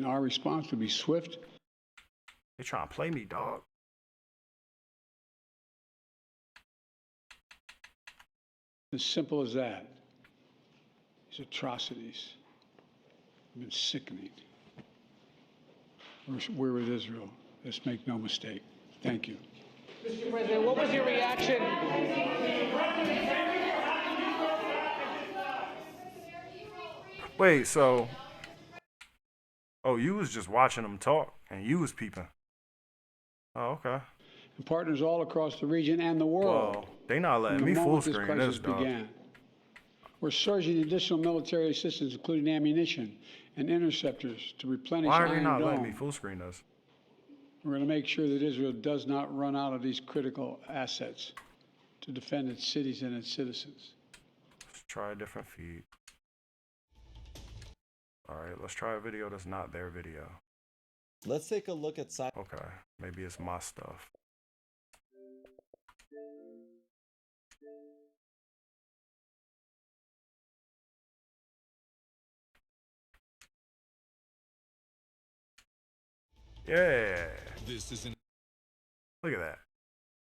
Our response will be swift. They trying to play me, dog. As simple as that. These atrocities. been sickening. We're with Israel. Let's make no mistake. Thank you. Mr. President, what was your reaction? Wait, so, oh, you was just watching them talk and you was peeping. Oh, okay. And partners all across the region and the world. Well, they not letting me full screen this, dog. We're surging additional military assistance, including ammunition and interceptors, to replenish Why are they Iron not Dome. letting me full screen this? We're going to make sure that Israel does not run out of these critical assets to defend its cities and its citizens. Let's try a different feed. All right, let's try a video that's not their video. Let's take a look at Okay, maybe it's my stuff. Yeah. This is an Look at that.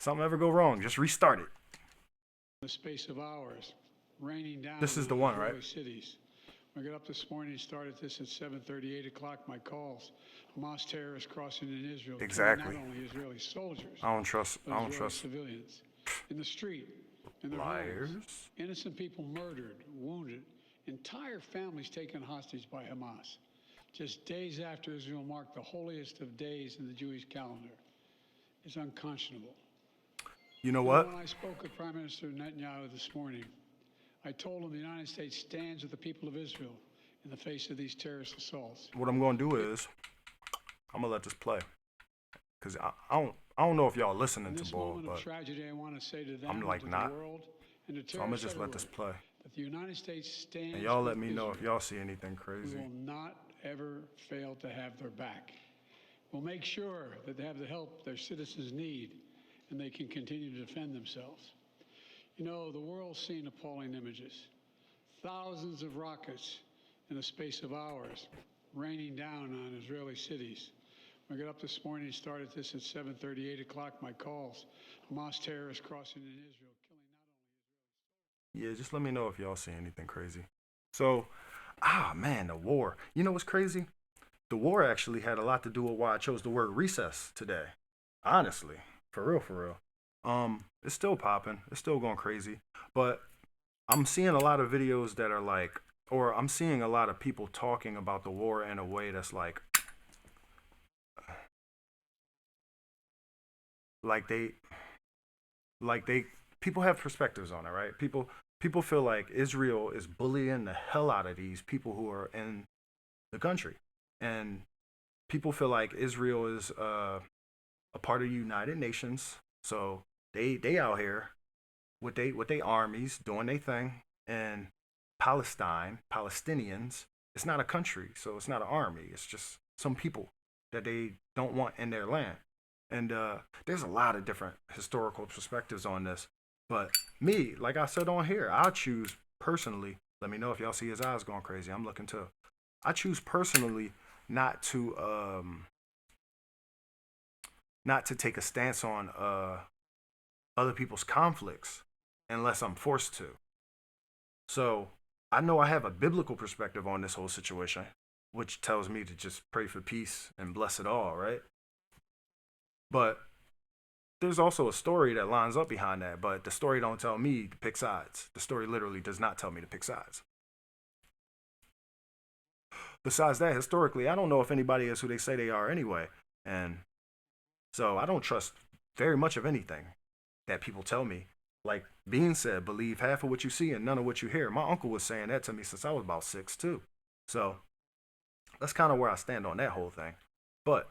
Something ever go wrong, just restart it. In the space of hours, raining down. This is the on one, Israeli right? Cities. When I got up this morning, started this at 7:30, 8 o'clock. My calls. Hamas terrorists crossing in Israel. killing Exactly. Not only Israeli soldiers. I don't trust. but I don't Israeli trust civilians in the street, in their liars. homes. Innocent people murdered, wounded, entire families taken hostage by Hamas. Just days after Israel marked the holiest of days in the Jewish calendar. It's unconscionable. You know what? When I spoke with Prime Minister Netanyahu this morning, I told him the United States stands with the people of Israel in the face of these terrorist assaults. What I'm gonna do is, I'm gonna let this play, cause I don't know if y'all listening In to this Bull, moment but of tragedy, I want to say to them, I'm like to not. the world, and to So I'm gonna terrorists just let this everywhere, play, that the United States stands and y'all let with me know if Israel. y'all see anything We crazy. will not ever fail to have their back. We'll make sure that they have the help their citizens need and they can continue to defend themselves. You know, the world's seen appalling images. Thousands of rockets in the space of hours raining down on Israeli cities. When I got up this morning and started this at 7:30, 8 o'clock, my calls. Hamas terrorists crossing in Israel, killing not only Yeah, just let me know if y'all see anything crazy. So, man, the war. You know what's crazy? The war actually had a lot to do with why I chose the word recess today. Honestly, for real, for real. It's still popping. It's still going crazy. But I'm seeing a lot of videos that are like, or I'm seeing a lot of people talking about the war in a way that's like people have perspectives on it, right? People feel like Israel is bullying the hell out of these people who are in the country, and people feel like Israel is a part of the United Nations, so they out here with they armies doing their thing. And Palestinians, it's not a country, so it's not an army. It's just some people that they don't want in their land. And there's a lot of different historical perspectives on this. But me, like I said on here, I choose personally, let me know if y'all see his eyes going crazy. I'm looking too. I choose personally not to take a stance on other people's conflicts unless I'm forced to. So I know I have a biblical perspective on this whole situation, which tells me to just pray for peace and bless it all, right? But there's also a story that lines up behind that, but the story don't tell me to pick sides. The story literally does not tell me to pick sides. Besides that, historically, I don't know if anybody is who they say they are anyway. And so I don't trust very much of anything that people tell me. Like Bean said, believe half of what you see and none of what you hear. My uncle was saying that to me since I was about 6 too. So that's kind of where I stand on that whole thing. But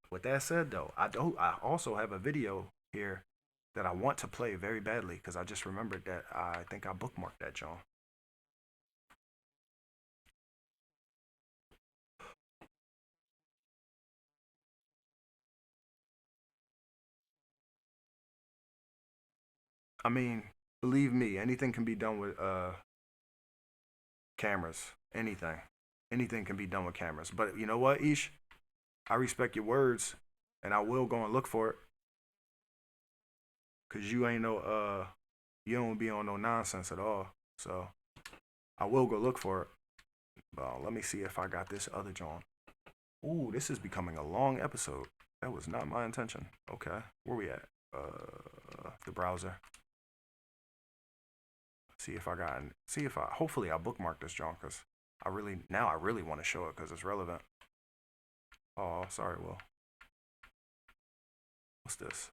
with that said, though, I also have a video here that I want to play very badly because I just remembered that I think I bookmarked that, John. I mean, believe me, anything can be done with cameras. Anything can be done with cameras. But you know what, Ish? I respect your words, and I will go and look for it. Cause you ain't you don't be on no nonsense at all. So I will go look for it. Let me see if I got this other joint. Ooh, this is becoming a long episode. That was not my intention. Okay, where we at? The browser. See if hopefully I bookmark this joint, because I really want to show it because it's relevant. Oh, sorry, Will. What's this?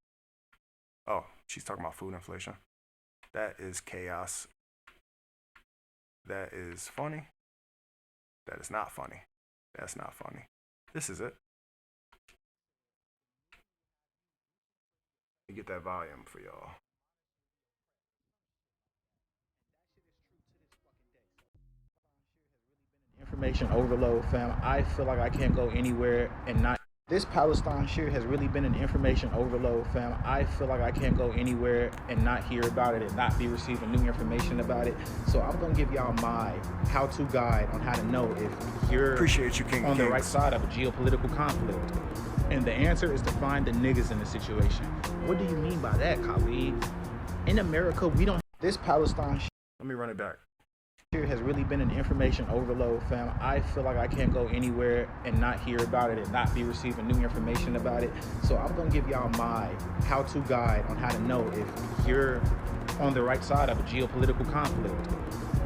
Oh, she's talking about food inflation. That is chaos. That is funny. That is not funny. That's not funny. This is it. Let me get that volume for y'all. Information overload, fam. I feel like I can't go anywhere and not. This Palestine shit has really been an information overload, fam. I feel like I can't go anywhere and not hear about it and not be receiving new information about it. So I'm gonna give y'all my how-to guide on how to know if you're on the right side of a geopolitical conflict. And the answer is to find the niggas in the situation. What do you mean by that, Khalid? In America, we don't. This Palestine shit. Let me run it back. Here has really been an information overload, fam. I feel like I can't go anywhere and not hear about it and not be receiving new information about it. So I'm gonna give y'all my how-to guide on how to know if you're on the right side of a geopolitical conflict.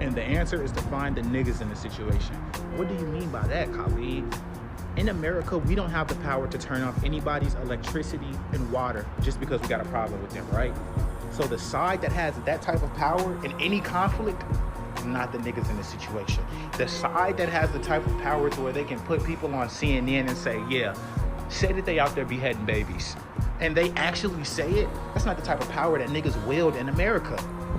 And the answer is to find the niggas in the situation. What do you mean by that, Khalid? In America, we don't have the power to turn off anybody's electricity and water just because we got a problem with them, right? So the side that has that type of power in any conflict, not the niggas in the situation. The side that has the type of power to where they can put people on CNN and say, yeah, say that they out there beheading babies, and they actually say it, that's not the type of power that niggas wield in America.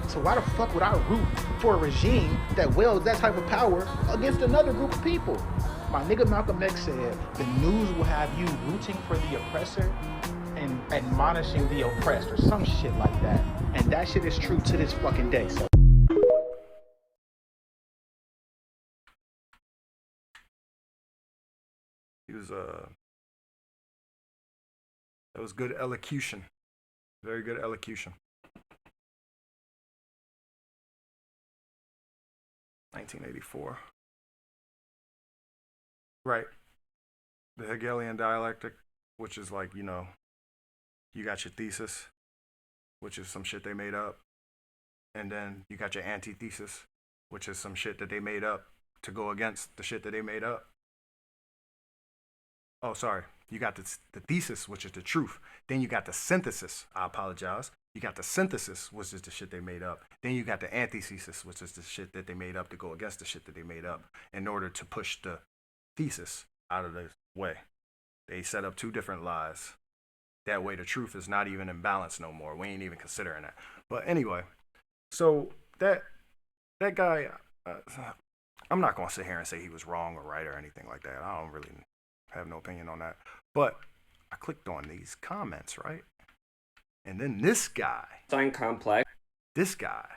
So why the fuck would I root for a regime that wields that type of power against another group of people? My nigga Malcolm X said, the news will have you rooting for the oppressor and admonishing the oppressed, or some shit like that. And that shit is true to this fucking day. So he was that was good elocution. Very good elocution. 1984. Right. The Hegelian dialectic, which is like, you know, you got your thesis, which is some shit they made up. And then you got your antithesis, which is some shit that they made up to go against the shit that they made up. Oh, sorry. You got the thesis, which is the truth. Then you got the synthesis. I apologize. You got the synthesis, which is the shit they made up. Then you got the antithesis, which is the shit that they made up to go against the shit that they made up in order to push the thesis out of the way. They set up two different lies. That way the truth is not even in balance no more. We ain't even considering that. But anyway, so that guy, I'm not going to sit here and say he was wrong or right or anything like that. I don't really have no opinion on that. But I clicked on these comments, right? And then this guy, Complex. This guy,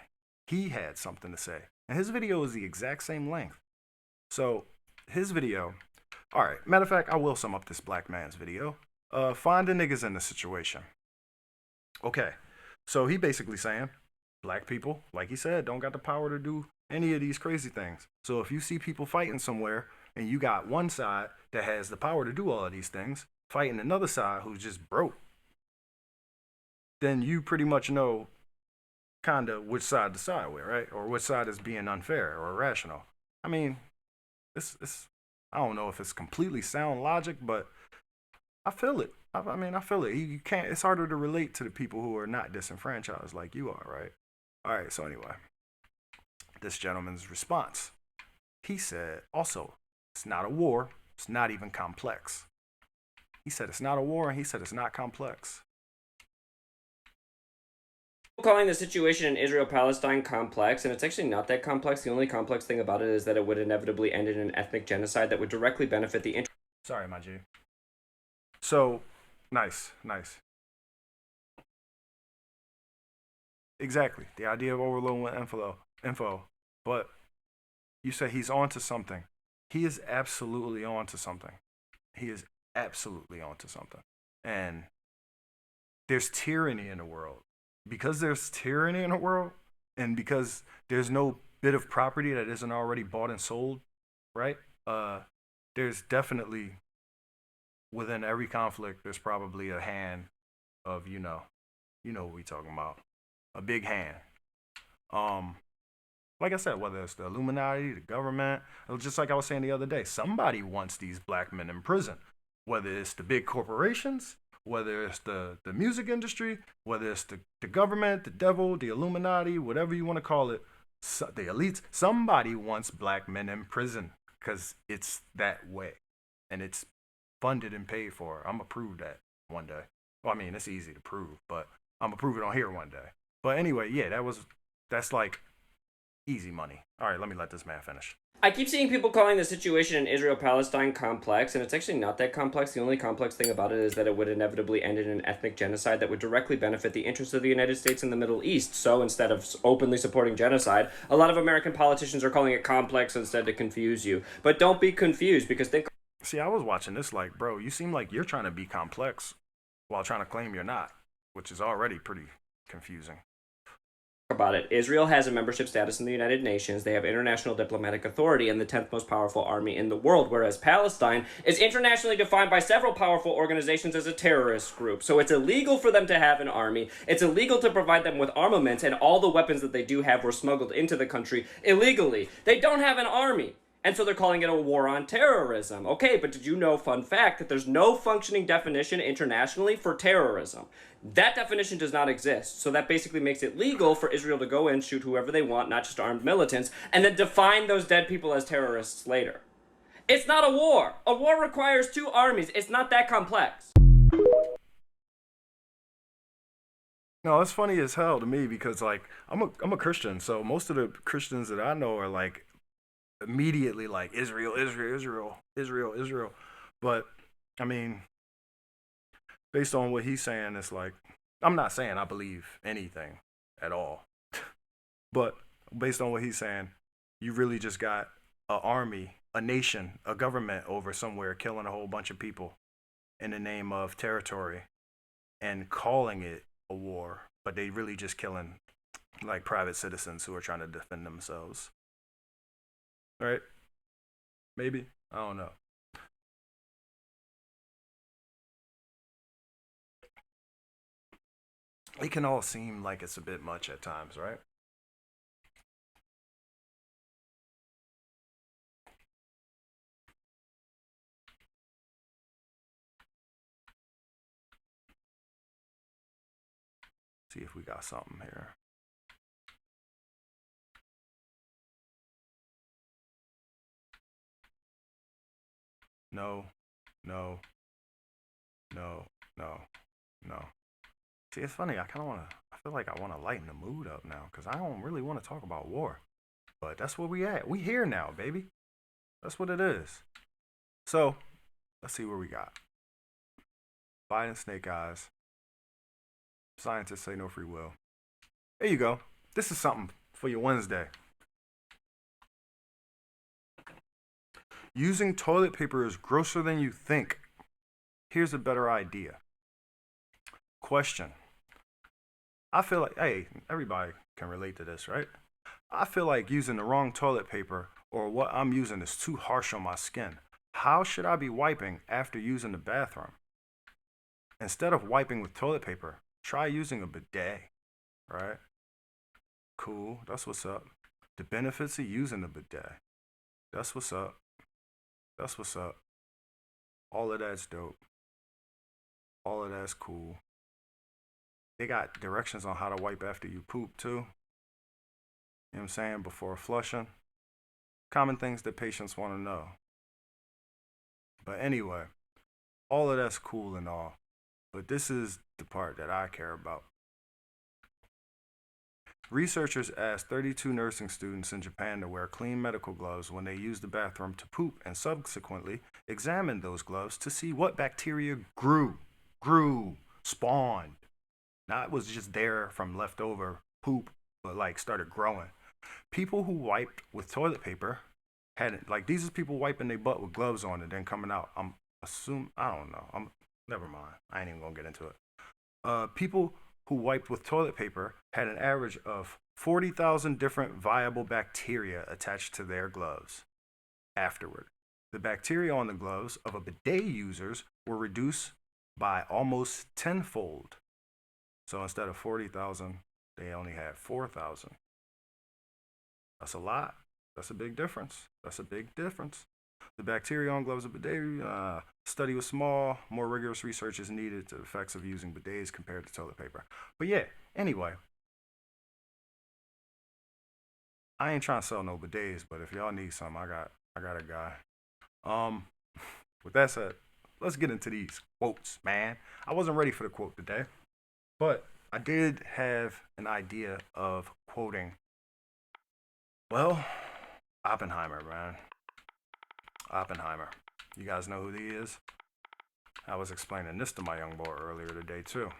he had something to say. And his video is the exact same length. So his video, all right, matter of fact, I will sum up this black man's video. Find the niggas in the situation. Okay, so he basically saying black people, like he said, don't got the power to do any of these crazy things. So if you see people fighting somewhere and you got one side that has the power to do all of these things fighting another side who's just broke, then you pretty much know kind of which side to side with, right? Or which side is being unfair or irrational. I mean, it's I don't know if it's completely sound logic, but I feel it. I feel it. You can't. It's harder to relate to the people who are not disenfranchised like you are, right? All right. So anyway, this gentleman's response. He said, also, it's not a war. It's not even complex. He said it's not a war, and he said it's not complex. Calling the situation in Israel-Palestine complex, and it's actually not that complex. The only complex thing about it is that it would inevitably end in an ethnic genocide that would directly benefit the Sorry, my G. So, nice. Exactly. The idea of overloading with info. But you say he's on to something. He is absolutely on to something. And there's tyranny in the world. Because there's tyranny in the world, and because there's no bit of property that isn't already bought and sold right? There's definitely within every conflict, there's probably a hand of you know what we talking about, a big hand. Like I said, whether it's the Illuminati, the government, just like I was saying the other day, somebody wants these black men in prison. Whether it's the big corporations, whether it's the music industry, whether it's the government, the devil, the Illuminati, whatever you want to call it, the elites, somebody wants black men in prison because it's that way. And it's funded and paid for. I'm going to prove that one day. Well, I mean, it's easy to prove, but I'm going to prove it on here one day. But anyway, yeah, that's like easy money. All right, let me let this man finish. I keep seeing people calling the situation in Israel-Palestine complex, and it's actually not that complex. The only complex thing about it is that it would inevitably end in an ethnic genocide that would directly benefit the interests of the United States and the Middle East. So instead of openly supporting genocide, a lot of American politicians are calling it complex instead to confuse you. But don't be confused, because think... See, I was watching this like, bro, you seem like you're trying to be complex while trying to claim you're not, which is already pretty confusing. About it. Israel has a membership status in the United Nations. They have international diplomatic authority and the 10th most powerful army in the world, whereas Palestine is internationally defined by several powerful organizations as a terrorist group. So it's illegal for them to have an army. It's illegal to provide them with armaments, and all the weapons that they do have were smuggled into the country illegally. They don't have an army. And so they're calling it a war on terrorism. Okay, but did you know, fun fact, that there's no functioning definition internationally for terrorism? That definition does not exist. So that basically makes it legal for Israel to go in, shoot whoever they want, not just armed militants, and then define those dead people as terrorists later. It's not a war. A war requires two armies. It's not that complex. No, it's funny as hell to me because, like, I'm a Christian, so most of the Christians that I know are, like, immediately like Israel. But I mean, based on what he's saying, it's like, I'm not saying I believe anything at all, but based on what he's saying, you really just got an army, a nation, a government over somewhere killing a whole bunch of people in the name of territory and calling it a war, but they really just killing like private citizens who are trying to defend themselves. Right? Maybe. I don't know. It can all seem like it's a bit much at times, right? See if we got something here. No. See, it's funny. I feel like I want to lighten the mood up now because I don't really want to talk about war. But that's where we at. We here now, baby. That's what it is. So, let's see where we got. Biden snake eyes. Scientists say no free will. There you go. This is something for your Wednesday. Using toilet paper is grosser than you think. Here's a better idea. Question. I feel like, hey, everybody can relate to this, right? I feel like using the wrong toilet paper or what I'm using is too harsh on my skin. How should I be wiping after using the bathroom? Instead of wiping with toilet paper, try using a bidet, right? Cool, that's what's up. The benefits of using a bidet. That's what's up. That's what's up. All of that's dope. All of that's cool. They got directions on how to wipe after you poop too. You know what I'm saying? Before flushing. Common things that patients want to know. But anyway, all of that's cool and all. But this is the part that I care about. Researchers asked 32 nursing students in Japan to wear clean medical gloves when they used the bathroom to poop and subsequently examined those gloves to see what bacteria grew, spawned. Not was just there from leftover poop, but like started growing. People who wiped with toilet paper hadn't, like these is people wiping their butt with gloves on and then coming out. I don't know. Never mind. I ain't even gonna get into it. People who wiped with toilet paper had an average of 40,000 different viable bacteria attached to their gloves. afterward. The bacteria on the gloves of a bidet users were reduced by almost tenfold. So instead of 40,000, they only had 4,000. That's a lot. That's a big difference. That's a big difference. The bacteria on gloves of bidet study was small. More rigorous research is needed to the effects of using bidets compared to toilet paper. But yeah, anyway. I ain't trying to sell no bidets, but if y'all need some, I got a guy. With that said, let's get into these quotes, man. I wasn't ready for the quote today, but I did have an idea of quoting, well, Oppenheimer, man. Oppenheimer. You guys know who he is? I was explaining this to my young boy earlier today, too.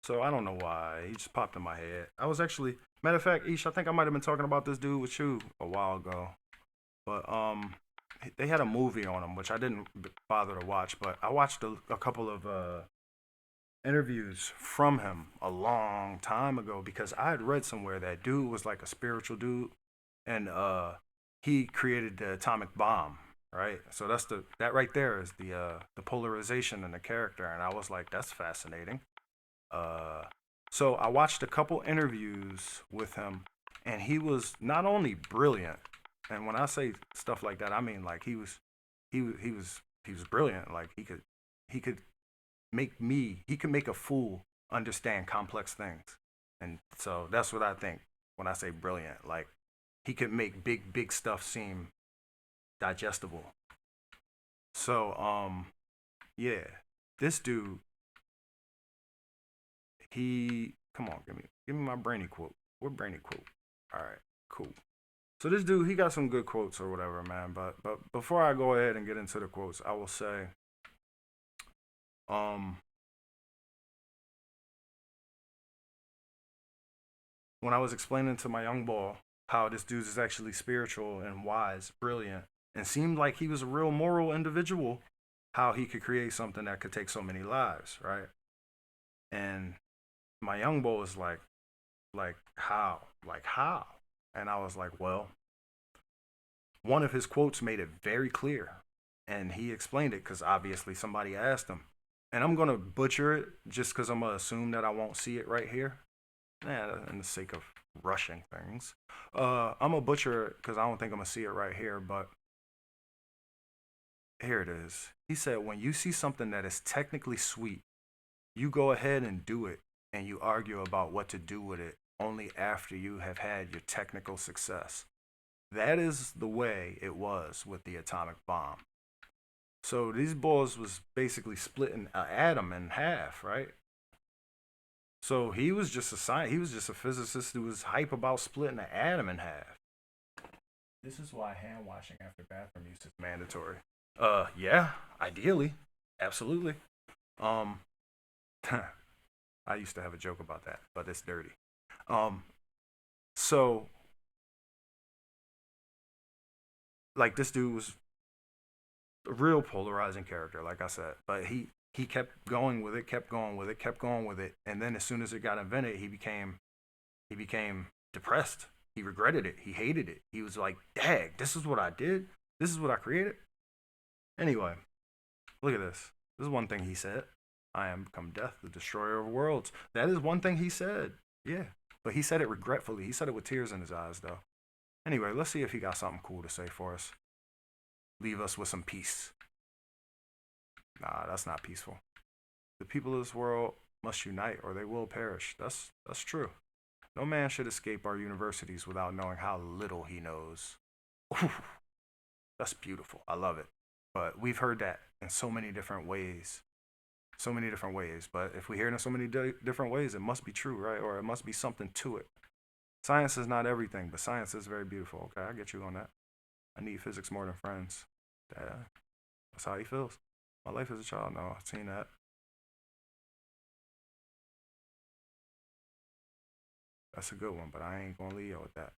So I don't know why. He just popped in my head. I was actually, matter of fact, Ish, I think I might have been talking about this dude with you a while ago. But they had a movie on him, which I didn't bother to watch. But I watched a couple of interviews from him a long time ago because I had read somewhere that dude was like a spiritual dude. And he created the atomic bomb, right? So that right there is the polarization in the character, and I was like, that's fascinating. So I watched a couple interviews with him, and he was not only brilliant, and when I say stuff like that, I mean like he was brilliant. Like he could make a fool understand complex things, and so that's what I think when I say brilliant. Like, he could make big stuff seem digestible. So, yeah, this dude, come on, give me my brainy quote. What brainy quote? All right, cool. So this dude, he got some good quotes or whatever, man. But before I go ahead and get into the quotes, I will say, when I was explaining to my young boy how this dude is actually spiritual and wise, brilliant, and seemed like he was a real moral individual, how he could create something that could take so many lives, right? And my young boy was like, how? And I was like, well, one of his quotes made it very clear, and he explained it because obviously somebody asked him. And I'm going to butcher it just because I'm going to assume that I won't see it right here. In the sake of rushing things. I'm going to butcher it because I don't think I'm going to see it right here, but here it is. He said, when you see something that is technically sweet, you go ahead and do it, and you argue about what to do with it only after you have had your technical success. That is the way it was with the atomic bomb. So these boys was basically splitting an atom in half, right? So he was just a physicist who was hype about splitting an atom in half. This is why hand washing after bathroom use is mandatory. Yeah, ideally, absolutely. I used to have a joke about that, but it's dirty. So like this dude was a real polarizing character, like I said, but he kept going with it, and then as soon as it got invented, he became depressed. He regretted it. He hated it. He was like, "Dag, this is what I did. This is what I created." Anyway, look at this. This is one thing he said. I am become death, the destroyer of worlds. That is one thing he said. Yeah, but he said it regretfully. He said it with tears in his eyes, though. Anyway, let's see if he got something cool to say for us. Leave us with some peace. Nah, that's not peaceful. The people of this world must unite or they will perish. That's true. No man should escape our universities without knowing how little he knows. Ooh, that's beautiful. I love it. But we've heard that in so many different ways. But if we hear it in so many different ways, it must be true, right? Or it must be something to it. Science is not everything, but science is very beautiful. Okay, I get you on that. I need physics more than friends. That's how he feels. My life as a child, no, I've seen that. That's a good one, but I ain't gonna leave you with that.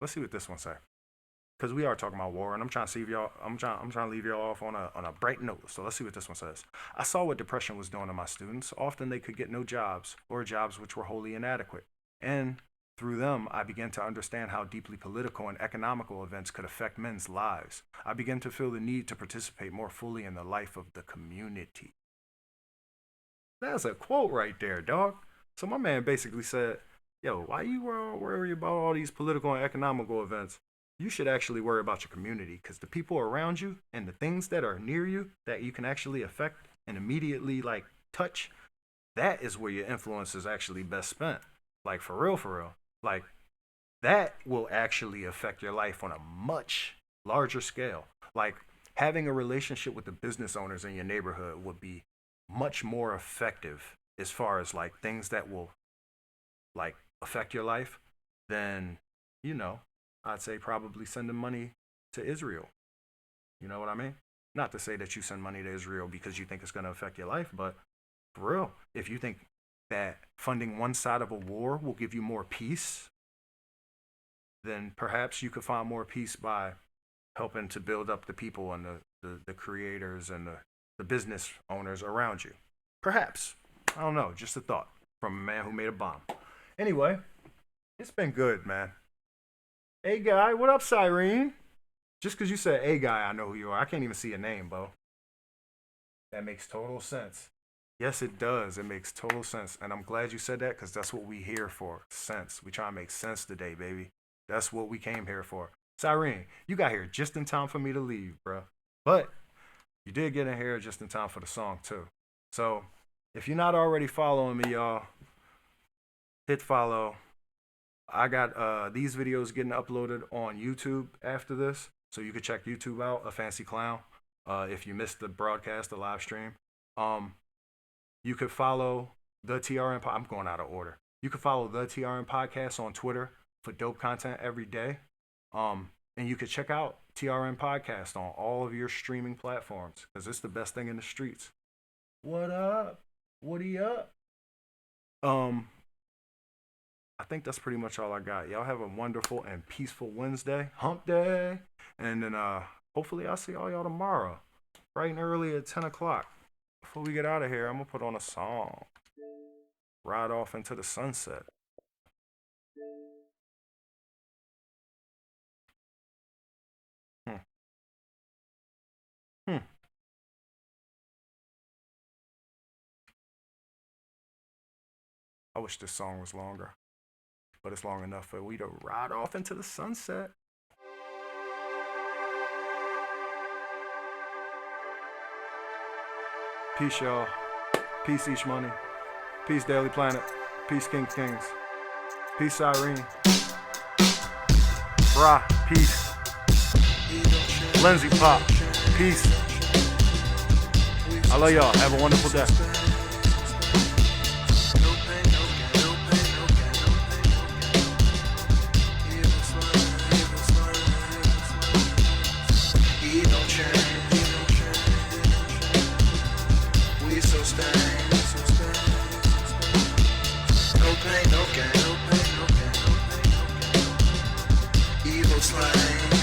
Let's see what this one say. because we are talking about war, and I'm trying to see if y'all, I'm trying to leave y'all off on a bright note. So let's see what this one says. I saw what depression was doing to my students. Often they could get no jobs, or jobs which were wholly inadequate. And through them, I began to understand how deeply political and economical events could affect men's lives. I began to feel the need to participate more fully in the life of the community. That's a quote right there, dog. So my man basically said, yo, why you worry about all these political and economical events? You should actually worry about your community, because the people around you and the things that are near you that you can actually affect and immediately like touch, that is where your influence is actually best spent. Like for real. Like that will actually affect your life on a much larger scale. Like having a relationship with the business owners in your neighborhood would be much more effective as far as like things that will like affect your life than, you know, I'd say probably sending money to Israel. You know what I mean? Not to say that you send money to Israel because you think it's going to affect your life, but for real, if you think that funding one side of a war will give you more peace, then perhaps you could find more peace by helping to build up the people and the creators and the business owners around you. Perhaps. I don't know. Just a thought from a man who made a bomb. Anyway, it's been good, man. Hey, guy. What up, Cyrene? Just because you said, hey, guy, I know who you are. I can't even see your name, bro. That makes total sense. Yes, it does. It makes total sense. And I'm glad you said that because that's what we here for. Sense. We try to make sense today, baby. That's what we came here for. Cyrene, you got here just in time for me to leave, bro. But you did get in here just in time for the song, too. So if you're not already following me, y'all, hit follow. I got these videos getting uploaded on YouTube after this. So you can check YouTube out, A Fancy Clown, if you missed the broadcast, the live stream. You could follow the TRN. I'm going out of order. You can follow the TRN Podcast on Twitter for dope content every day. And you could check out TRN Podcast on all of your streaming platforms because it's the best thing in the streets. What up? Woody up? I think that's pretty much all I got. Y'all have a wonderful and peaceful Wednesday, hump day. And then hopefully I'll see all y'all tomorrow, bright and early at 10 o'clock. Before we get out of here, I'm going to put on a song. Ride Off Into the Sunset. I wish this song was longer, but it's long enough for we to ride off into the sunset. Peace, y'all. Peace, Each Money. Peace, Daily Planet. Peace, King Kings. Peace, Cyrene. Bra, peace. Lindsay Pop, peace. I love y'all. Have a wonderful day. No pain, no gain. Evil slime.